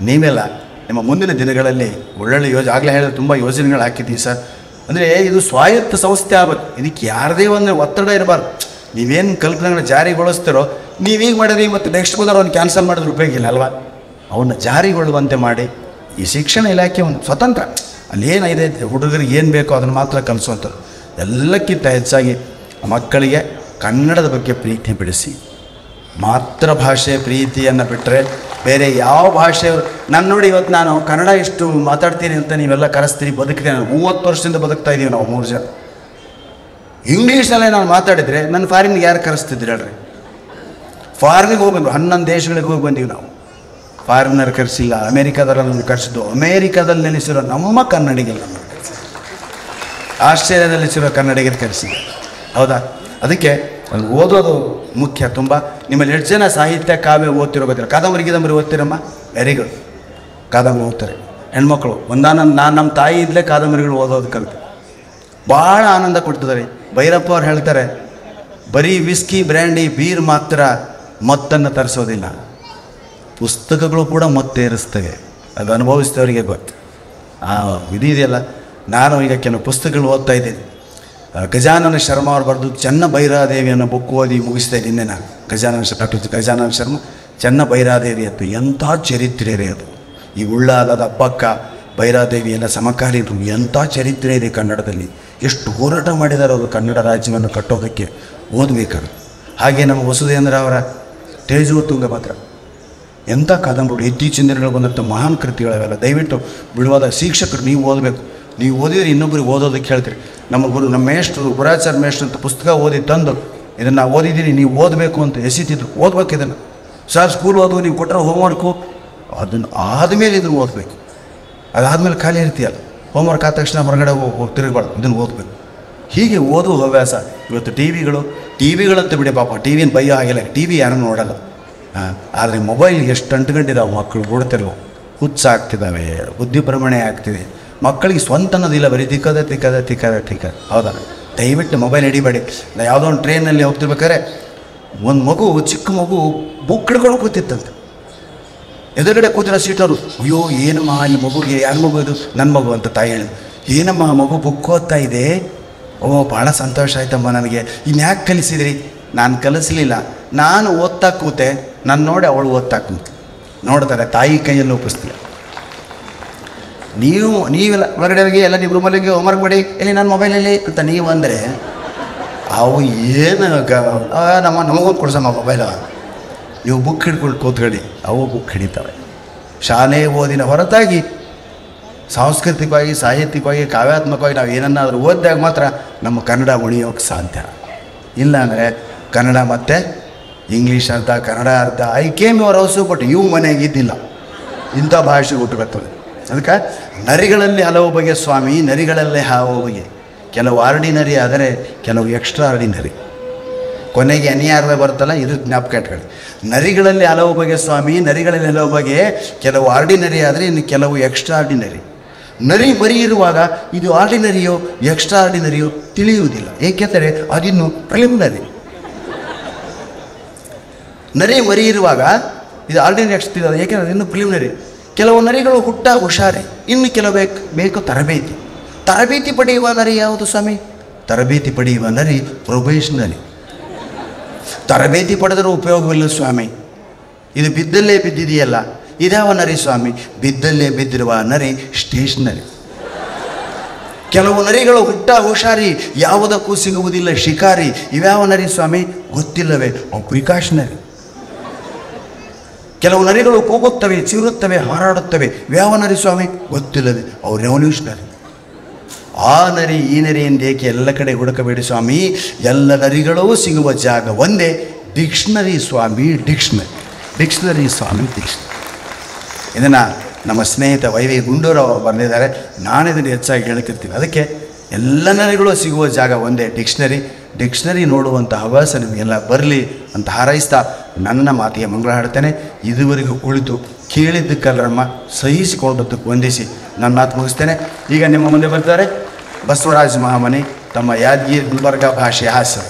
[SPEAKER 1] ನೀವೆಲ್ಲ ನಿಮ್ಮ ಮುಂದಿನ ದಿನಗಳಲ್ಲಿ ಒಳ್ಳೊಳ್ಳೆ ಆಗಲೇ ಹೇಳಿದ್ರೆ ತುಂಬ ಯೋಜನೆಗಳು ಹಾಕಿದ್ದೀವಿ ಸರ್. ಅಂದರೆ ಇದು ಸ್ವಾಯತ್ತ ಸಂಸ್ಥೆ ಆಗಬೇಕು. ಇದಕ್ಕೆ ಯಾರದೇ ಒಂದು ಒತ್ತಡ ಇರಬಾರ್ದು. ನೀವೇನು ಕಲ್ಪನೆಗಳನ್ನ ಜಾರಿಗೊಳಿಸ್ತೀರೋ, ನೀವೀಗ ಮಾಡಿದ್ರೆ ಮತ್ತು ನೆಕ್ಸ್ಟ್ ಬಂದ್ರೆ ಅವ್ನು ಕ್ಯಾನ್ಸಲ್ ಮಾಡಿದ್ರೆ ಉಪಯೋಗ ಇಲ್ಲ ಅಲ್ವಾ? ಅವನ್ನ ಜಾರಿಗೊಳ್ಳುವಂತೆ ಮಾಡಿ ಈ ಶಿಕ್ಷಣ ಇಲಾಖೆ ಒಂದು ಸ್ವತಂತ್ರ, ಅಲ್ಲೇನಿದೆ ಹುಡುಗರಿಗೆ ಏನು ಬೇಕೋ ಅದನ್ನು ಮಾತ್ರ ಕಲಿಸುವಂಥದ್ದು. ಎಲ್ಲಕ್ಕಿಂತ ಹೆಚ್ಚಾಗಿ ಮಕ್ಕಳಿಗೆ ಕನ್ನಡದ ಬಗ್ಗೆ ಪ್ರೀತಿ ಬಿಡಿಸಿ. ಮಾತೃಭಾಷೆ ಪ್ರೀತಿಯನ್ನು ಬಿಟ್ಟರೆ ಬೇರೆ ಯಾವ ಭಾಷೆ ನಾನು ನೋಡಿ ಇವತ್ತು ನಾನು ಕನ್ನಡ ಎಷ್ಟು ಮಾತಾಡ್ತೀನಿ ಅಂತ ನೀವೆಲ್ಲ ಕರೆಸ್ತೀರಿ, ಬದುಕ್ತೀನಿ. ನಾನು 30 ವರ್ಷದಿಂದ ಬದುಕ್ತಾ ಇದ್ದೀವಿ ನಾವು 3 ಜನ. ಇಂಗ್ಲೀಷ್ನಲ್ಲೇ ನಾನು ಮಾತಾಡಿದರೆ ನನ್ನ ಫಾರಿನ್ಗೆ ಯಾರು ಕರೆಸ್ತಿದ್ರಿ ಹೇಳ್ರಿ? ಫಾರಿನಿಗೆ ಹೋಗಿ 11 ದೇಶಗಳಿಗೆ ಹೋಗಿ ಬಂದೀವಿ ನಾವು. ಫಾರಿನರ್ ಕರೆಸಿಲ್ಲ, ಅಮೇರಿಕಾದವ್ರನ್ನು ಕರೆಸಿದ್ದು. ಅಮೇರಿಕಾದಲ್ಲಿ ನೆಲೆಸಿರೋ ನಮ್ಮ ಕನ್ನಡಿಗರು ನಮ್ಮನ್ನು ಕರೆಸಿದ್ರು, ಆಸ್ಟ್ರೇಲಿಯಾದಲ್ಲಿ ನೆಲೆಸಿರೋ ಕನ್ನಡಿಗರು ಕರೆಸಿದ್ರು, ಹೌದಾ? ಅದಕ್ಕೆ ಅದು ಓದೋದು ಮುಖ್ಯ ತುಂಬ. ನಿಮ್ಮಲ್ಲಿ 8 ಜನ ಸಾಹಿತ್ಯ ಕಾವ್ಯ ಓದ್ತಿರೋ ಗೊತ್ತಿಲ್ಲ? ಕಾದಂಬರಿ ಓದ್ತಿರಮ್ಮ? Very good. ಕಾದಂಬರಿ ಓದ್ತಾರೆ ಹೆಣ್ಮಕ್ಳು. ನಾನು ನಮ್ಮ ತಾಯಿ ಇದ್ಲೇ ಕಾದಂಬರಿಗಳು ಓದೋದು ಕಲಿತೆ, ಭಾಳ ಆನಂದ ಕೊಡ್ತಿದ್ದಾರೆ. ಭೈರಪ್ಪ ಅವ್ರು ಹೇಳ್ತಾರೆ, ಬರೀ ವಿಸ್ಕಿ ಬ್ರ್ಯಾಂಡಿ ಬೀರ್ ಮಾತ್ರ ಮತ್ತನ್ನು ತರಿಸೋದಿಲ್ಲ, ಪುಸ್ತಕಗಳು ಕೂಡ ಮತ್ತೇರಿಸ್ತವೆ. ಅದು ಅನುಭವಿಸಿದವರಿಗೆ ಗೊತ್ತು. ಆ ವಿಧಿ ಇದೆಯಲ್ಲ. ನಾನು ಈಗ ಕೆಲವು ಪುಸ್ತಕಗಳು ಓದ್ತಾ ಇದ್ದೀನಿ. ಗಜಾನನ ಶರ್ಮ ಅವ್ರು ಬರೆದು ಚೆನ್ನ ಭೈರಾದೇವಿಯನ್ನು ಬುಕ್ ಓದಿ ಮುಗಿಸ್ತಾ ಇದ್ದೀನಿ ನಾನು. ಡಾಕ್ಟರ್ ಗಜಾನನ ಶರ್ಮ ಚೆನ್ನ ಭೈರಾದೇವಿ ಅಂತ ಎಂಥ ಚರಿತ್ರೆ ಇದೆ ಅದು. ಈ ಉಳ್ಳಾಲದ ಅಬ್ಬಕ್ಕ ಭೈರಾದೇವಿಯನ್ನು ಸಮಕಾಲೀನರು, ಎಂಥ ಚರಿತ್ರೆ ಇದೆ ಕನ್ನಡದಲ್ಲಿ. ಎಷ್ಟು ಹೋರಾಟ ಮಾಡಿದ್ದಾರೆ ಅವರು ಕನ್ನಡ ರಾಜ್ಯವನ್ನು ಕಟ್ಟೋದಕ್ಕೆ, ಓದಬೇಕಾದ್ರೆ. ಹಾಗೆ ನಮ್ಮ ವಸುಧೇಂದ್ರ ಅವರ ತೇಜು ತುಂಗಭದ್ರ ಎಂಥ ಕಾದಂಬರಿ, ಇತ್ತೀಚಿನ ದಿನಗಳು ಬಂದಂಥ ಮಹಾನ್ ಕೃತಿಗಳವೆಲ್ಲ. ದಯವಿಟ್ಟು ಬಿಡುವಾದ ಶಿಕ್ಷಕರು ನೀವು ಓದಬೇಕು. ನೀವು ಓದಿದ್ರೆ ಇನ್ನೊಬ್ಬರಿಗೆ ಓದೋದಕ್ಕೆ ಹೇಳ್ತೀರಿ. ನಮ್ಮ ಮೇಷ್ಟ್ರು ಗುರಾಚಾರ್ಯ ಮೇಷ್ಟ್ರು ಅಂತ ಪುಸ್ತಕ ಓದಿ ತಂದು ಇದನ್ನು ಓದಿದ್ದೀನಿ ನೀವು ಓದಬೇಕು ಅಂತ ಎಸಿತಿದ್ರು. ಓದ್ಬೇಕು ಇದನ್ನು. ಸರ್ ಸ್ಕೂಲ್ ಓದುವ ನೀವು ಕೊಟ್ಟರೆ ಹೋಮ್ವರ್ಕು ಅದನ್ನು ಆದಮೇಲೆ ಇದನ್ನು ಓದಬೇಕು. ಅದಾದಮೇಲೆ ಖಾಲಿ ಇರ್ತೀಯಲ್ಲ, ಹೋಮ್ವರ್ಕ್ ಆದ ತಕ್ಷಣ ಹೊರಗಡೆ ತಿರುಗಬಾರ್ದು, ಇದನ್ನು ಓದಬೇಕು. ಹೀಗೆ ಓದುವ ಹವ್ಯಾಸ. ಇವತ್ತು ಟಿ ವಿಗಳಂತ ಬಿಡಿ ಪಾಪ, ಟಿ ವಿನ ಭಯ ಆಗಿಲ್ಲ, ಟಿ ವಿ ಯಾರೂ ನೋಡಲ್ಲ. ಆದರೆ ಮೊಬೈಲ್ ಎಷ್ಟು ಅಂಟ್ಕೊಂಡಿದ್ದಾವೆ ಮಕ್ಕಳು, ಬಿಡ್ತಿರೋ ಹುಚ್ಚಾಗ್ತಿದ್ದಾವೆ, ಬುದ್ಧಿ ಭ್ರಮಣೆ ಆಗ್ತಿದೆ. ಮಕ್ಕಳಿಗೆ ಸ್ವಂತ ಅನ್ನೋದಿಲ್ಲ, ಬರೀ ತಿಕ್ಕದ. ಹೌದಾ? ದಯವಿಟ್ಟು ಮೊಬೈಲ್ ಹಿಡಿಬೇಡಿ. ಯಾವುದೋ ಒಂದು ಟ್ರೈನಲ್ಲಿ ಹೋಗ್ತಿರ್ಬೇಕಾದ್ರೆ ಒಂದು ಮಗು, ಚಿಕ್ಕ ಮಗು ಬುಕ್ ಹಿಡ್ಕೊಂಡು ಕೂತಿತ್ತಂತೆ. ಎದುರುಗಡೆ ಕೂತಿರೋ ಸೀಟವರು, ಅಯ್ಯೋ ಏನಮ್ಮ ಇಲ್ಲಿ ಮಗುಗೆ, ಯಾರ ಮಗು ಇದು? ನನ್ನ ಮಗು ಅಂತ ತಾಯಿ ಹೇಳಿ. ಏನಮ್ಮ ಮಗು ಬುಕ್ ಓದ್ತಾ ಇದೆ? ಓ ಭಾಳ ಸಂತೋಷ ಆಯ್ತಮ್ಮ ನನಗೆ. ಇನ್ಯಾಕೆ ಕಲಿಸಿದ್ರಿ? ನಾನು ಕಲಿಸ್ಲಿಲ್ಲ, ನಾನು ಓದ್ತಾ ಕೂತೆ, ನಾನು ನೋಡಿ ಅವಳು ಓದ್ತಾ ಕೂತೆ. ನೋಡ್ತಾರೆ ತಾಯಿ ಕೈಯಲ್ಲಿ ಒಪ್ಪಿಸ್ತೀವಿ. ನೀವೆಲ್ಲ ಹೊರಗಡೆ ಹೋಗಿ ಎಲ್ಲ ನೀವು ರೂಮಲ್ಲಿಗೆ ಹೋಮ್ವರ್ಕ್ ಮಾಡಿ, ಎಲ್ಲಿ ನನ್ನ ಮೊಬೈಲಲ್ಲಿ ಅಂತ ನೀವು ಅಂದರೆ ಅವು ಏನು ನಮಗೊಂದು ಕೊಡ್ಸಮ್ಮ ಮೊಬೈಲ, ನೀವು ಬುಕ್ ಹಿಡ್ಕೊಂಡು ಕೂತ್ಕೊಳ್ಳಿ. ಅವು ಬುಕ್ ಹಿಡಿತವೆ. ಶಾಲೆ ಓದಿನ ಹೊರತಾಗಿ ಸಾಂಸ್ಕೃತಿಕವಾಗಿ, ಸಾಹಿತ್ಯಿಕವಾಗಿ, ಕಾವ್ಯಾತ್ಮಕವಾಗಿ ನಾವು ಏನನ್ನಾದರೂ ಓದಿದಾಗ ಮಾತ್ರ ನಮ್ಮ ಕನ್ನಡ ಉಳಿಯೋಕ್ಕೆ ಸಾಧ್ಯ. ಇಲ್ಲ ಅಂದರೆ ಕನ್ನಡ ಮತ್ತು ಇಂಗ್ಲೀಷ್ ಅರ್ಥ, ಕನ್ನಡ ಅರ್ಥ. I came your house but ಇವು ಮನೆಗೆ ಇದ್ದಿಲ್ಲ. ಇಂಥ ಭಾಷೆ ಹುಟ್ಟುಬರ್ತದೆ. ಅದಕ್ಕೆ ನರಿಗಳಲ್ಲಿ ಹಲವು ಬಗೆ ಸ್ವಾಮಿ, ನರಿಗಳಲ್ಲೇ ಹಲವು ಬಗೆ. ಕೆಲವು ಆರ್ಡಿನರಿ ಆದರೆ ಕೆಲವು ಎಕ್ಸ್ಟ್ರಾ ಆರ್ಡಿನರಿ. ಕೊನೆಗೆ ಅನಿಯಾರ್ದ ಬರ್ತಲ್ಲ, ಇದು ಜ್ಞಾಪಕ ಇಟ್ಕೊಳ್ಳಿ. ನರಿಗಳಲ್ಲಿ ಹಲವು ಬಗೆ ಸ್ವಾಮಿ, ನರಿಗಳಲ್ಲಿ ಹಲವು ಬಗೆ. ಕೆಲವು ಆರ್ಡಿನರಿ ಆದರೆ ಇನ್ನು ಕೆಲವು ಎಕ್ಸ್ಟ್ರಾ ಆರ್ಡಿನರಿ. ನರಿ ಮರಿ ಇರುವಾಗ ಇದು ಆರ್ಡಿನರಿಯೋ ಎಕ್ಸ್ಟ್ರಾ ಆರ್ಡಿನರಿಯೋ ತಿಳಿಯುವುದಿಲ್ಲ. ಏಕೆಂದರೆ ಅದಿನ್ನು ಪ್ರಿಲಿಮಿನರಿ. ನರಿ ಮರಿ ಇರುವಾಗ ಇದು ಆರ್ಡಿನರಿ ಎಕ್ಸ್ಟ್ರಾ, ಏಕೆಂದರೆ ಇನ್ನು ಪ್ರಿಲಿಮಿನರಿ. ಕೆಲವು ನರಿಗಳು ಹುಷಾರಿ, ಇನ್ನು ಕೆಲವು ಬೇಕು ತರಬೇತಿ ಪಡೆಯುವ ನರಿ ಯಾವುದು ಸ್ವಾಮಿ? ತರಬೇತಿ ಪಡೆಯುವ ನರಿ ಪ್ರೊಬೇಷನರಿ. ತರಬೇತಿ ಪಡೆದರೂ ಉಪಯೋಗವಿಲ್ಲ ಸ್ವಾಮಿ. ಇದು ಬಿದ್ದಲ್ಲೇ ಬಿದ್ದಿದೆಯಲ್ಲ, ಇದ್ಯಾವ ನರಿ ಸ್ವಾಮಿ? ಬಿದ್ದಲ್ಲೇ ಬಿದ್ದಿರುವ ನರಿ ಸ್ಟೇಷನರಿ. ಕೆಲವು ನರಿಗಳು ಹುಷಾರಿ, ಯಾವುದಕ್ಕೂ ಸಿಗುವುದಿಲ್ಲ ಶಿಕಾರಿ. ಇವ್ಯಾವ ನರಿ ಸ್ವಾಮಿ? ಗೊತ್ತಿಲ್ಲವೇ? ಪ್ರಿಕಾಷನರಿ. ಕೆಲವು ನರಿಗಳು ಕೂಗುತ್ತವೆ, ಚೀರುತ್ತವೆ, ಹಾರಾಡುತ್ತವೆ. ಯಾವ ನರಿ ಸ್ವಾಮಿ? ಗೊತ್ತಿಲ್ಲದೆ ಅವು ರೆವಲ್ಯೂಷನರಿ. ಆ ನರಿ ಈ ನರಿ ಎಂದೇಕೆ ಎಲ್ಲ ಕಡೆ ಹುಡುಕಬೇಡಿ ಸ್ವಾಮಿ. ಎಲ್ಲ ನರಿಗಳೂ ಸಿಗುವ ಜಾಗ ಒಂದೇ, ಡಿಕ್ಷನರಿ ಸ್ವಾಮಿ. ಡಿಕ್ಷನರಿ ಸ್ವಾಮಿ. ಇದನ್ನು ನಮ್ಮ ಸ್ನೇಹಿತ ವೈ ಗುಂಡೂರವರು ಬರೆದಿದ್ದಾರೆ. ನಾನಿದನ್ನು ಹೆಚ್ಚಾಗಿ ಹೇಳ್ತಿರ್ತೀನಿ. ಅದಕ್ಕೆ ಎಲ್ಲ ನರಿಗಳು ಸಿಗುವ ಜಾಗ ಒಂದೇ, ಡಿಕ್ಷನರಿ ನೋಡುವಂಥ ಹವ್ಯಾಸ ನಿಮಗೆಲ್ಲ ಬರಲಿ ಅಂತ ಹಾರೈಸ್ತಾ ನನ್ನ ಮಾತಿಗೆ ಮಂಗಳ ಹಾಡ್ತೇನೆ. ಇದುವರೆಗೂ ಕುಳಿತು ಕೇಳಿದ್ದಕ್ಕಲ್ಲರಮ್ಮ ಸಹಿಸಿಕೊಂಡದ್ದಕ್ಕೆ ವಂದಿಸಿ ನನ್ನ ಮಾತು ಮುಗಿಸ್ತೇನೆ. ಈಗ ನಿಮ್ಮ ಮುಂದೆ ಬರ್ತಾರೆ ಬಸವರಾಜ ಮಹಾಮನಿ, ತಮ್ಮ ಯಾದಗಿರಿ ಗುಲ್ಬರ್ಗ ಭಾಷೆ ಹಾಸ್ಯ.